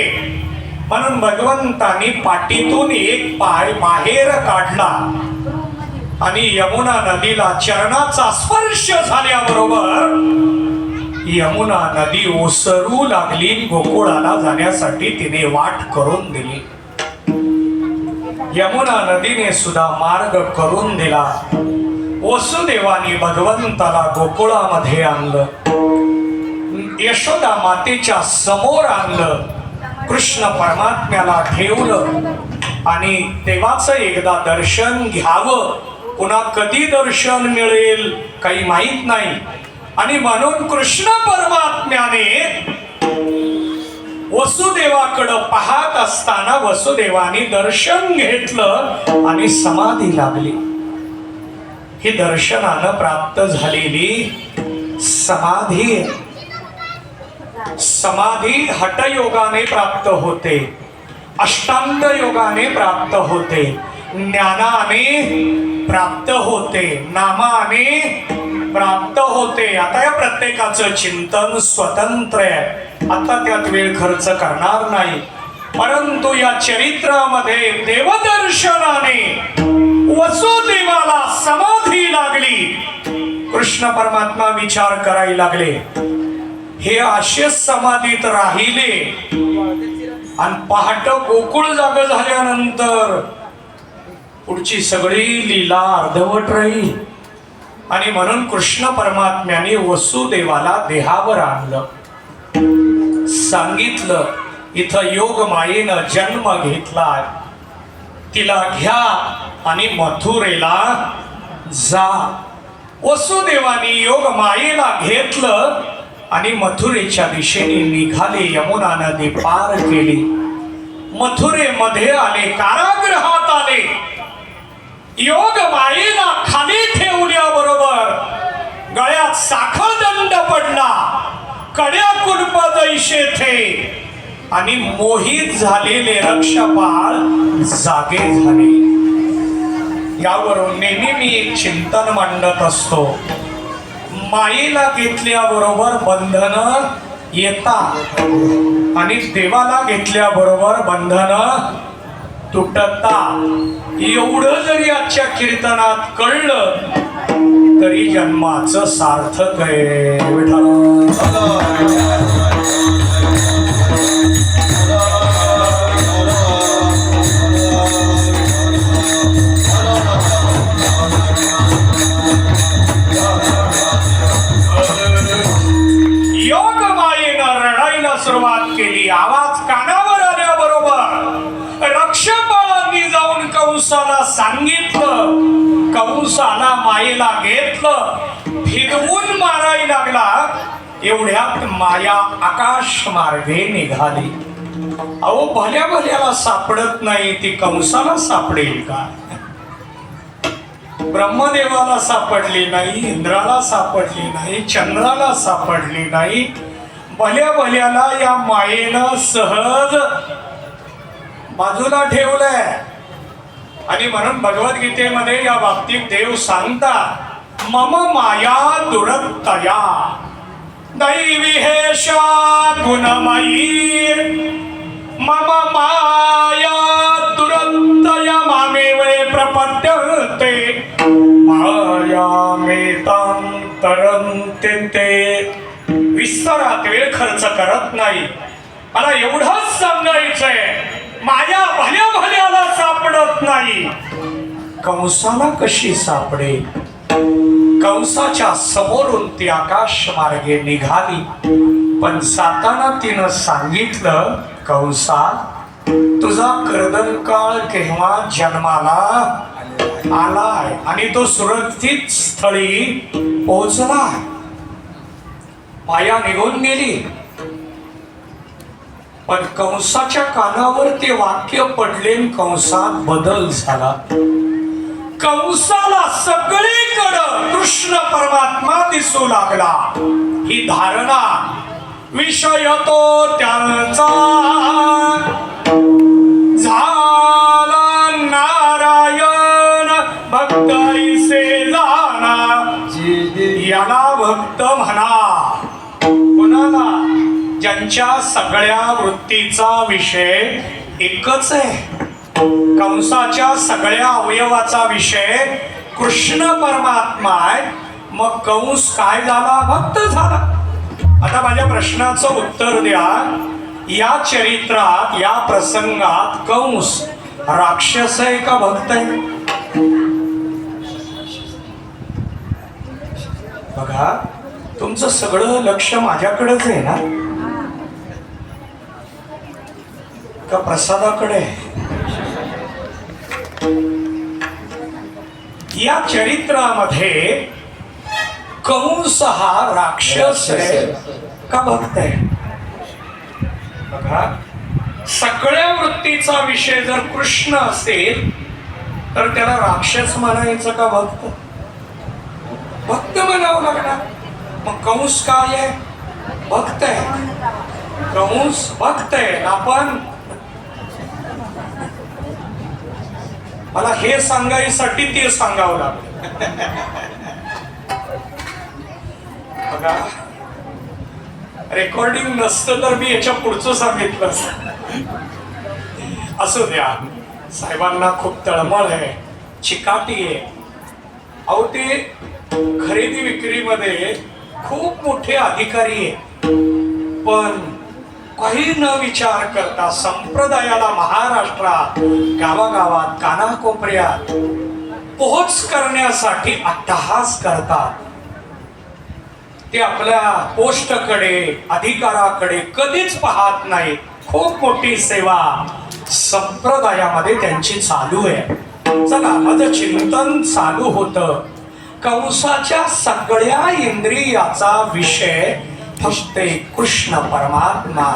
म्हणून भगवंतानी पाठीतून एक पाय बाहेर काढला आणि यमुना नदीला चरणाचा स्पर्श झाल्याबरोबर यमुना नदी ओसरू लागली. गोकुळाला जाण्यासाठी तिने वाट करून दिली. यमुना नदीने सुद्धा मार्ग करून दिला. वसुदेवानी भगवंताला गोकुळामध्ये आणलं. यशोदा मातेच्या समोर आणलं. कृष्ण परमात्म्याला ठेवलं आणि देवाचं एकदा दर्शन घ्यावं. पुन्हा कधी दर्शन मिळेल काही माहित नाही. आणि म्हणून कृष्ण परमात्म्याने वसुदेवाकडं पाहत असताना वसुदेवाने दर्शन घेतलं आणि समाधी लागली. ही दर्शनानं प्राप्त झालेली समाधी. समाधी हठयोगाने प्राप्त होते, अष्टांग योगाने प्राप्त होते, ज्ञानाने प्राप्त होते, नामाने प्राप्त होते. आता या प्रत्येकाचं चिंतन स्वतंत्र आहे. आता त्यात वेळ खर्च करणार नाही. परंतु या चरित्रामध्ये देवदर्शनाने वसुदेवाला समाधी लागली. कृष्ण परमात्मा विचार करायला लागले, हे असेच समाधीत राहिले आणि पहाट गोकुळ जाग झाल्यानंतर पुढची सगळी लीला अर्धवट राहील. आणि म्हणून कृष्ण परमात्म्याने वसुदेवाला देहावर आणलं. सांगितलं इथं योग मायेनं जन्म घेतलाय, तिला घ्या आणि मथुरेला जा. वसुदेवानी योग मायेला घेतलं आणि मथुरेच्या दिशेने निघाले. यमुना नदी पार केली. मथुरेमध्ये आले, कारागृहात आले. योग मायेला खाली ठेवल्याबरोबर गळ्यात साखळ दंड पडला. कड्या कुडप जैसे थे. आणि मोहित झालेले रक्षपाल जागे झाले. यावरून नेहमी मी एक चिंतन मांडत असतो. मायेला घेतल्याबरोबर बंधन येतात आणि देवाला घेतल्याबरोबर बंधन तुटतात. एवढं जरी आजच्या कीर्तनात कळलं तरी जन्माचं सार्थक आहे. योग मायेनं रडायला सुरुवात केली. आवाज कानावर आल्याबरोबर रक्षपालांनी जाऊन कंसाला सांगितलं. कंसाला मायेला घेतलं, फिरवून मारायला लागला. एवढ्यात माया आकाश मार्गे निघाली. अहो भल्या भल्याला सापडत नाही, ती कंसाला सापडेल का? ब्रह्मदेवाला सापडली नाही, इंद्राला सापडली नाही, चंद्राला सापडली नाही, भल्या भल्याला या मायेनं सहज बाजूला ठेवलंय. आणि म्हणून भगवद्गीतेमध्ये या बाबतीत देव सांगतात, मम माया दुरत्तया दैविहेशा गुणमयी मम माया दुरत्तया मामेवे प्रपद्यते मायामेतां तरन्ते ते. विस्तारात वेळ खर्च करत नाही. मला एवढंच सांगायचंय, माया भल्या भल्याला सापडत नाही. कंसाला कशी सापडे? कंसाच्या समोरून ती आकाश मार्गे निघाली, पण जाताना तिनं सांगितलं, कंसा तुझा कर्दन काळ केव्हा जन्माला आलाय आणि तो सुरक्षित स्थळी पोहोचला. माया निघून गेली, पण कंसाच्या कानावर ते वाक्य पडले, कंसात बदल झाला. कंसाला सगळीकडं कृष्ण परमात्मा दिसू लागला. ही धारणा विषय तो त्यांचा झाला नारायण भक्ताईसे जाना, याला भक्त म्हणा. कुणाला? ज्यांच्या सगळ्या वृत्तीचा विषय एकच आहे. कंसाच्या सगळ्या अवयवाचा विषय कृष्ण परमात्मा आहे. मग कंस काय झाला? भक्त झाला. आता माझ्या प्रश्नाचं उत्तर द्या. या चरित्रात, या प्रसंगात कंस राक्षस आहे का भक्त आहे? बघा, तुमचं सगळं लक्ष माझ्याकडेच आहे ना, का प्रसादाकडे? या चरित्रामध्ये कंस हा राक्षस आहे का भक्त आहे? बघा, सगळ्या वृत्तीचा विषय जर कृष्ण असेल तर त्याला राक्षस म्हणायचं का भक्त? भक्त म्हणावं लागणार. मग कंस काय आहे? भक्त आहे. कंस भक्त आहे. आपण मला हे सांगायसाठी ते सांगावं लागलं. बघा, रेकॉर्डिंग नसतं तर मी याच्या पुढचं सांगितलं असू द्या. साहेबांना खूप तळमळ आहे, चिकाटी आहे. अहो, ते खरेदी विक्रीमध्ये खूप मोठे अधिकारी आहे, पण काही न विचार करता संप्रदायाला महाराष्ट्रात गावागावात कानाकोपऱ्यात पोहोच करण्यासाठी अट्टहास करतात. ते आपल्या पोस्टकडे, अधिकाराकडे कधीच पाहत नाही. खूप मोठी सेवा संप्रदायामध्ये त्यांची चालू आहे. चला, माझं चिंतन चालू होतं. कंसाच्या सगळ्या इंद्रियाचा विषय फक्त कृष्ण परमात्मा,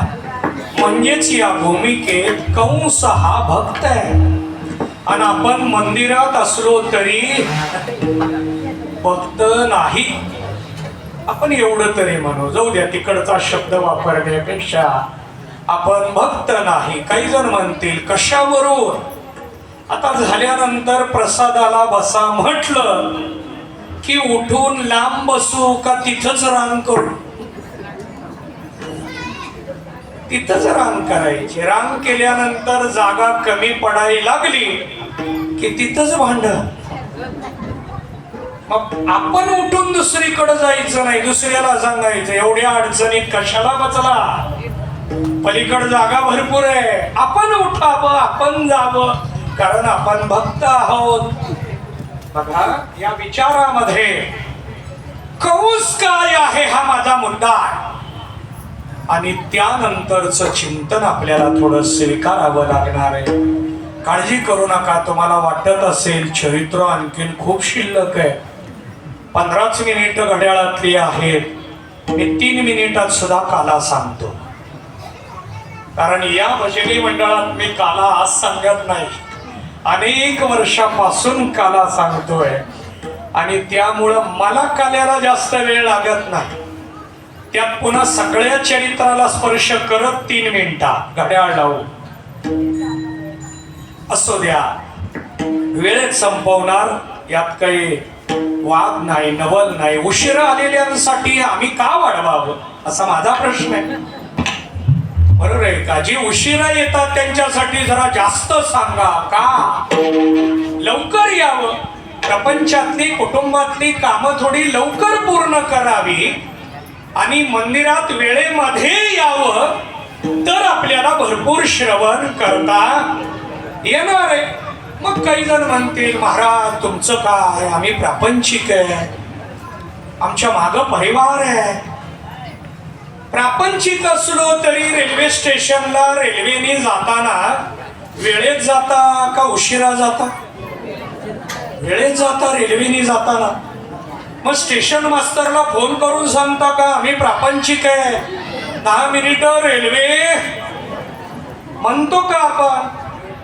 म्हणजेच या भूमिकेत कंस हा भक्त आहे. आणि आपण मंदिरात असलो तरी भक्त नाही. आपण एवढं तरी म्हणू, जाऊ द्या, तिकडचा शब्द वापरण्यापेक्षा आपण भक्त नाही. काही जण म्हणतील कशावरून? आता झाल्यानंतर प्रसादाला बसा म्हटलं की उठून लांब बसू का तिथंच रांग करू? तिथंच रांग करायची. रांग केल्यानंतर जागा कमी पडायला लागली की तिथंच भांडण. मग आपण उठून दुसरीकडे जायचं नाही, दुसऱ्याला सांगायचं एवढ्या अडचणीत कशाला बसला, पलीकडे जागा भरपूर आहे, आपण उठावं, आपण जावं, कारण आपण भक्त आहोत. बघा, या विचारामध्ये कंस काय आहे हा माझा मुद्दा आहे. आणि त्यानंतरचं चिंतन आपल्याला थोडं स्वीकारावं लागणार आहे. काळजी करू नका. तुम्हाला वाटत असेल चरित्र आणखीन खूप शिल्लक आहे, 15च मिनिटं घड्याळातली आहेत. मी 3 मिनिटात सुद्धा काला सांगतो, कारण या भजनी मंडळात मी काला आज सांगत नाही, अनेक वर्षापासून काला सांगतोय. आणि त्यामुळं मला काल्याला जास्त वेळ लागत नाही. त्यात पुन्हा सगळ्या चरित्राला स्पर्श करत 3 मिनिटात घड्याळ लावू. असू द्या, वेळेत संपवणार, यात काही वाद नाही, नवल नाही. उशिरा आलेल्यांसाठी आम्ही का वाढवावं असा माझा प्रश्न आहे. बरोबर आहे का? जी उशिरा येतात त्यांच्यासाठी जरा जास्त सांगा का लवकर यावं. प्रपंचातली कुटुंबातली कामं थोडी लवकर पूर्ण करावी आणि मंदिरात वेळेमध्ये यावं, तर आपल्याला भरपूर श्रवण करता येणार आहे. मग काही जण म्हणतील, महाराज तुमचं काय, आम्ही प्रापंचिक आहे, आमच्या मागं परिवार आहे. प्रापंचिक असलो तरी रेल्वे स्टेशनला रेल्वेने जाताना वेळेत जाता का उशिरा जाता? वेळेत जाता रेल्वेने जाताना. मग स्टेशन मास्तरला फोन करून सांगता का आम्ही प्रापंचिक आहे, 10 मिनिटं रेल्वे म्हणतो का आपण?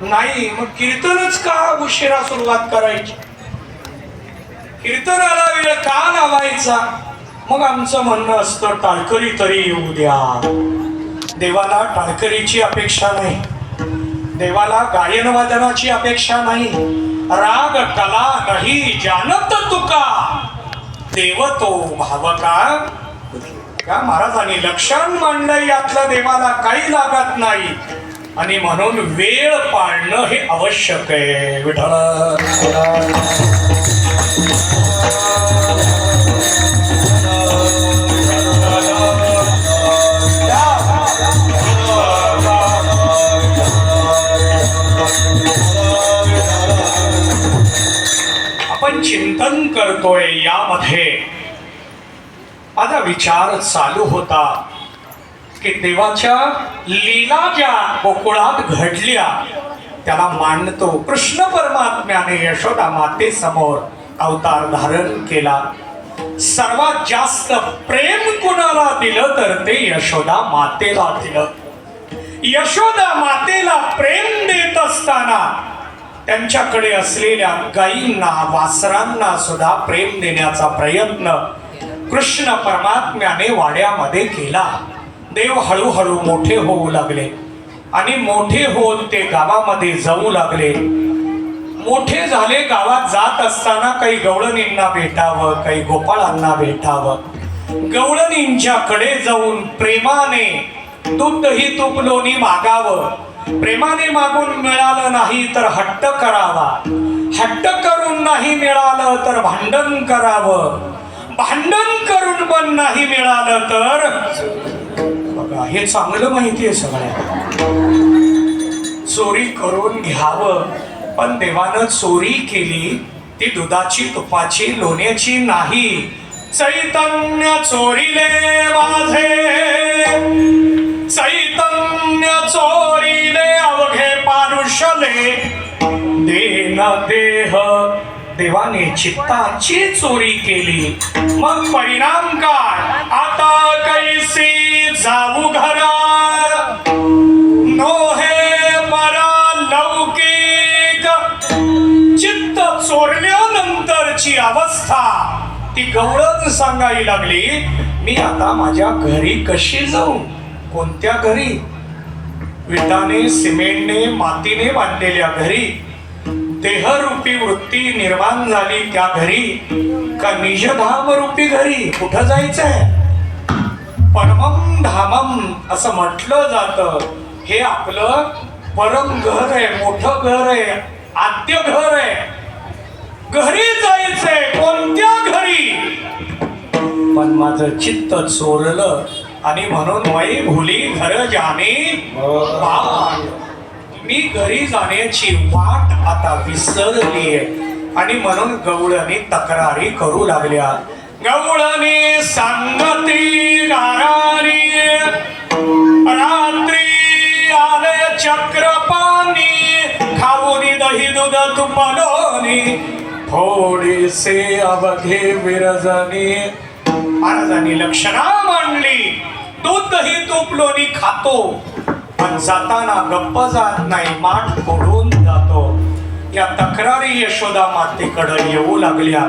नाही. मग कीर्तनच का उशिरा सुरुवात करायची? कीर्तनाला वेळ का लावायचा? मग आमचं म्हणणं असतं टाळकरी तरी येऊ द्या. देवाला टाळकरीची अपेक्षा नाही, देवाला गायन वादनाची अपेक्षा नाही. राग कला नाही जानत तुका, देव तो भावका. का महाराजांनी लक्षण मांडलं, यातलं देवाला काही लागत नाही आणि म्हणून वेळ पाळणं हे आवश्यक आहे. विठ्ठल आपण चिंतन करतोय, यामध्ये माझा विचार चालू होता की देवाच्या लीला ज्या गोकुळात घडल्या त्याला मांडतो. कृष्ण परमात्म्याने यशोदा मातेसमोर अवतार धारण केला. सर्वात जास्त प्रेम कुणाला दिलं तर ते यशोदा मातेला दिलं. यशोदा मातेला प्रेम देत असताना त्यांच्याकडे असलेल्या गायींना, वासरांना सुद्धा प्रेम देण्याचा प्रयत्न कृष्ण परमात्म्याने वाड्यामध्ये केला. देव हळूहळू मोठे होऊ लागले आणि मोठे होत ते गावामध्ये जाऊ लागले. मोठे झाले, गावात जात असताना काही गवळणींना भेटावं, काही गोपाळांना भेटावं. गवळणींच्याकडे जाऊन प्रेमाने दूध दही तूप लोणी मागावं. प्रेमाने मागून मिळालं नाही तर हट्ट करावा. हट्ट करून नाही मिळालं तर भांडण करावं. भांडण करून पण नाही मिळालं तर बघा, हे चांगलं माहिती आहे सगळ्यांना. चोरी करून घ्यावं, पण देवानं चोरी केली ती दुधाची, तुपाची, लोण्याची नाही. चैतन्य चोरीले माझे, चैतन्य चोरीले अवघे पारुषले, देन देह. देवाने चित्ताची चोरी केली, मग परिणाम काय? आता कैसी जाऊ घरा, नोहे परा लौकिक. चित्त चोरल्यानंतरची अवस्था ती गवळण सांगायला लागली. मी आता माझ्या घरी कशी जाऊ? कोणत्या घरी? विटाने, सिमेंटने, मातीने बांधलेल्या घरी. देहरूपी वृत्ती निर्माण झाली त्या घरी का निजधाम रूपी घरी? कुठं जायचंय? परमम धामम असं म्हटलं जातं. हे आपलं परम घर आहे, मोठं घर आहे, आद्य घर आहे. घरी जायचंय. कोणत्या घरी? पण माझं चित्त चोरलं आणि म्हणून वै भुली घर जाणे वाट. मी घरी जाण्याची वाट आता विसरली आणि म्हणून गवळणी तक्रारी करू लागल्या. गवळणी सांगती गारारी, रात्री आले चक्रपाणी, खाऊनी दही दूध तुपलोनी, थोडीसे अवघे विरजनी. महाराजांनी लक्षणा मांडली. दूध दही तूप लोणी खातो पण जाताना गप्प जात नाही, माठ फोडून जातो. या तक्रारी यशोदा मातेकडे येऊ लागल्या.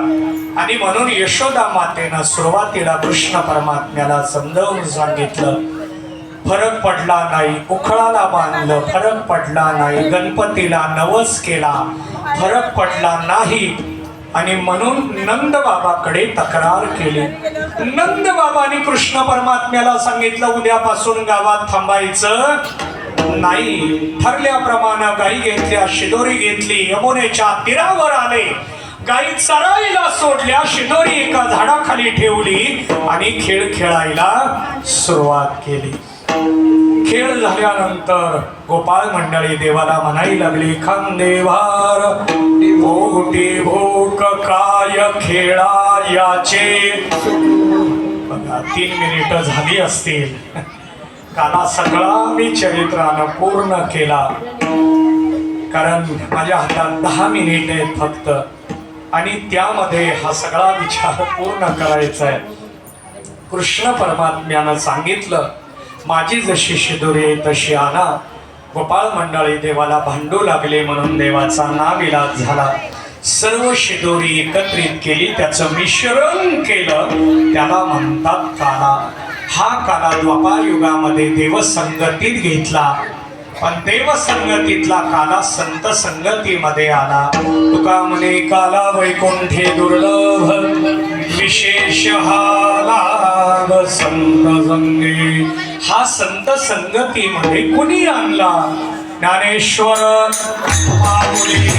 आणि म्हणून यशोदा मातेनं सुरुवातीला कृष्ण परमात्म्याला समजावून सांगितलं. फरक पडला नाही. उखळाला बांधलं, फरक पडला नाही. गणपतीला नवस केला, फरक पडला नाही. आणि म्हणून नंद बाबाकडे तक्रार केली. नंद बाबांनी कृष्ण परमात्म्याला सांगितलं, उद्यापासून गावात थांबायचं नाही. ठरल्याप्रमाणे गाई घेतल्या, शिदोरी घेतली, यमुनेच्या तीरावर आले. गाई चराईला सोडल्या, शिदोरी एका झाडाखाली ठेवली आणि खेळ खेळायला सुरुवात केली. खेळ झाल्यानंतर गोपाळ मंडळी देवाला म्हणायला लागली, खांदेवार भोटी भोक काय खेळा याचे. बघा 3 मिनिटं झाली असतील. काला सगळा मी चरित्रानं पूर्ण केला, कारण माझ्या हातात 10 मिनिट आहेत फक्त, आणि त्यामध्ये हा सगळा विचार पूर्ण करायचा आहे. कृष्ण परमात्म्यानं सांगितलं, माझी जशी शिदोरी आहे तशी आणा. गोपाळ मंडळी देवाला भांडू लागले, म्हणून देवाचा नाविलाज झाला. सर्व शिदोरी एकत्रित केली, त्याचं मिश्रण केलं, त्याला म्हणतात काला. हा काला द्वापार युगामध्ये देवसंगतीत घेतला, पण देवसंगतीतला काला संत संगतीमध्ये आला. तुका म्हणे काला वैकुंठे दुर्लभ, विशेष हा लाभ संत संगे. हा संत संगतीमध्ये कुणी आणला? ज्ञानेश्वर माऊली.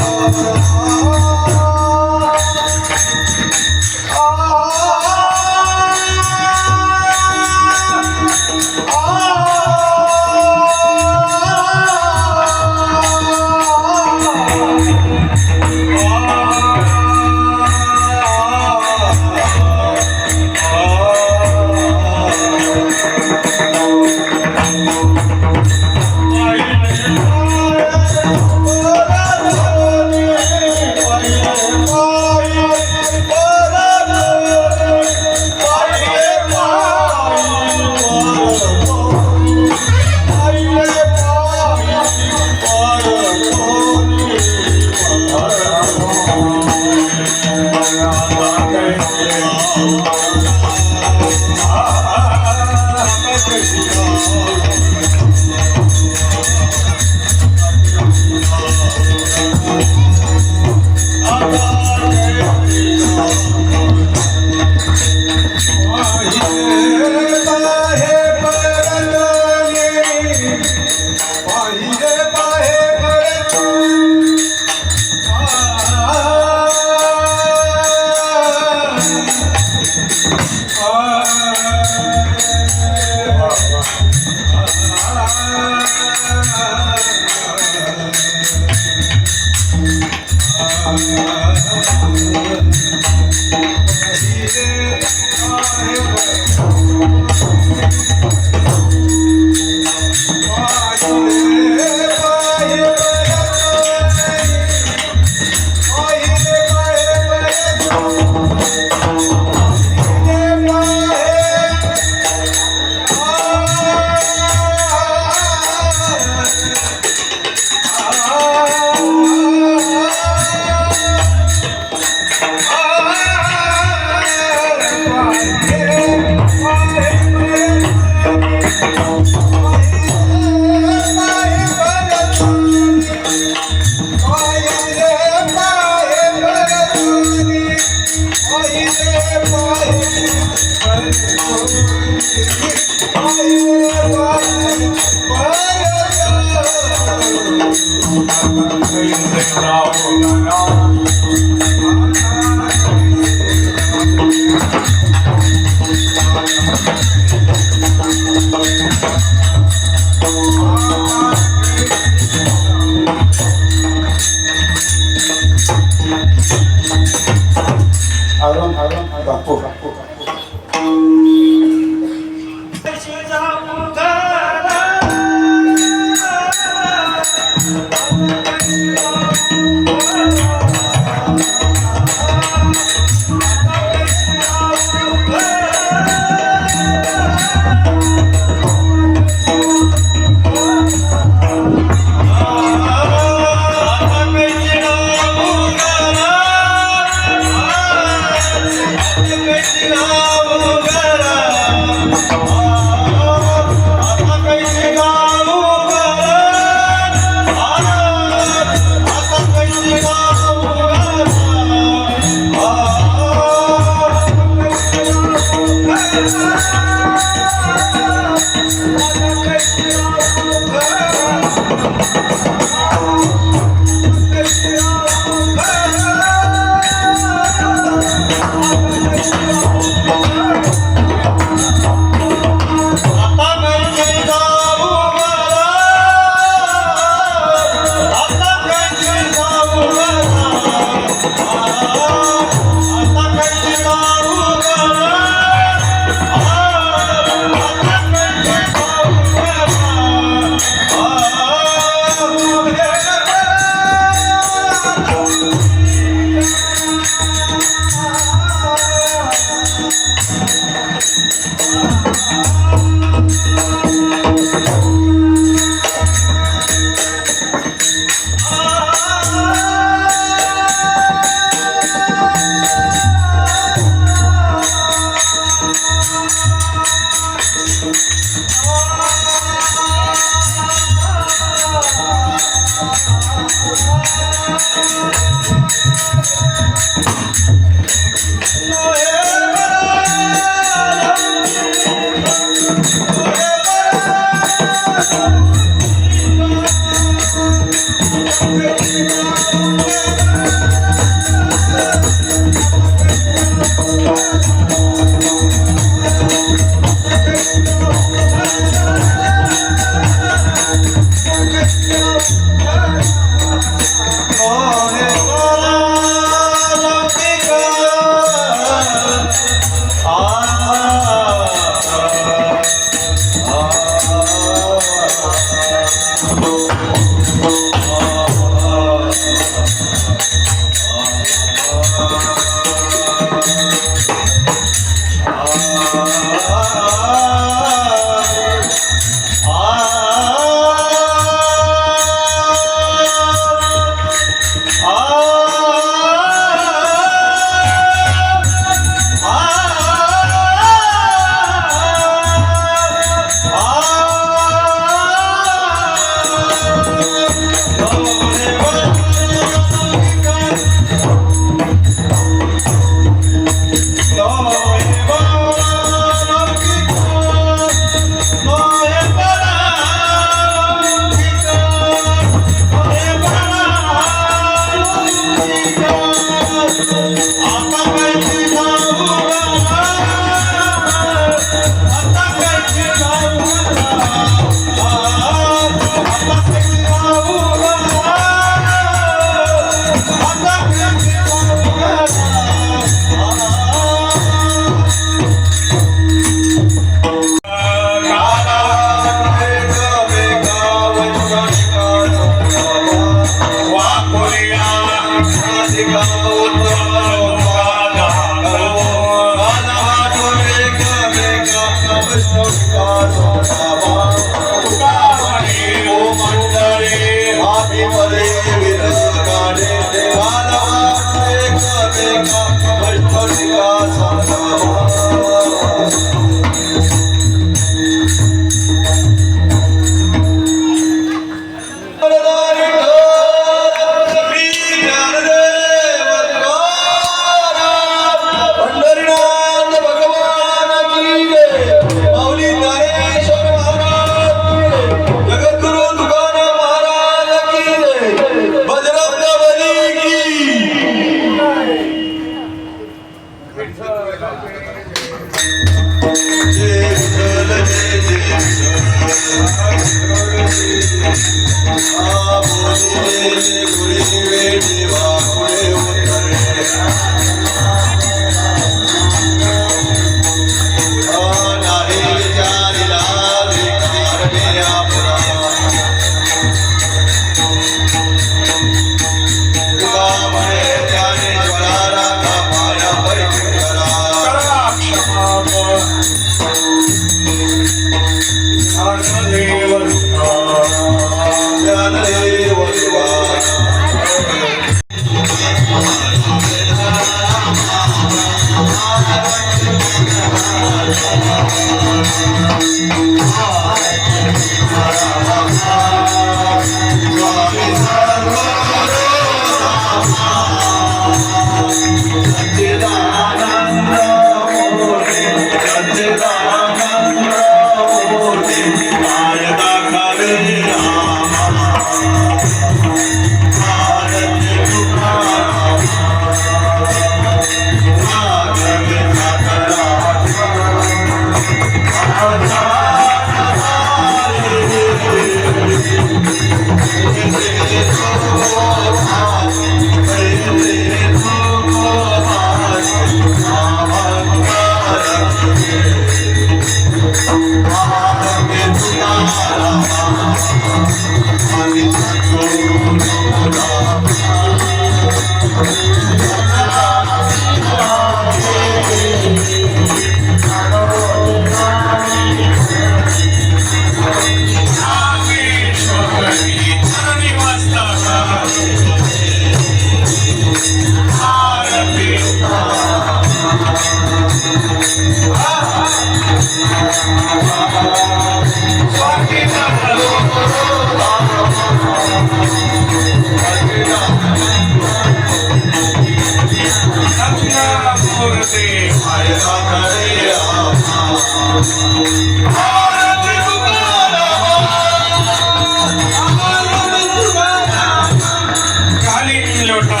लोटा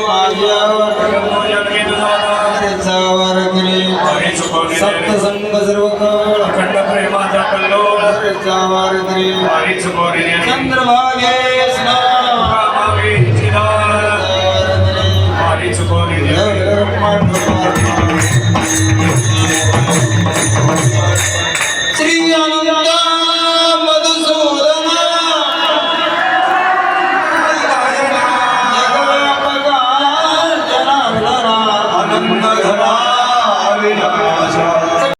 माझ्या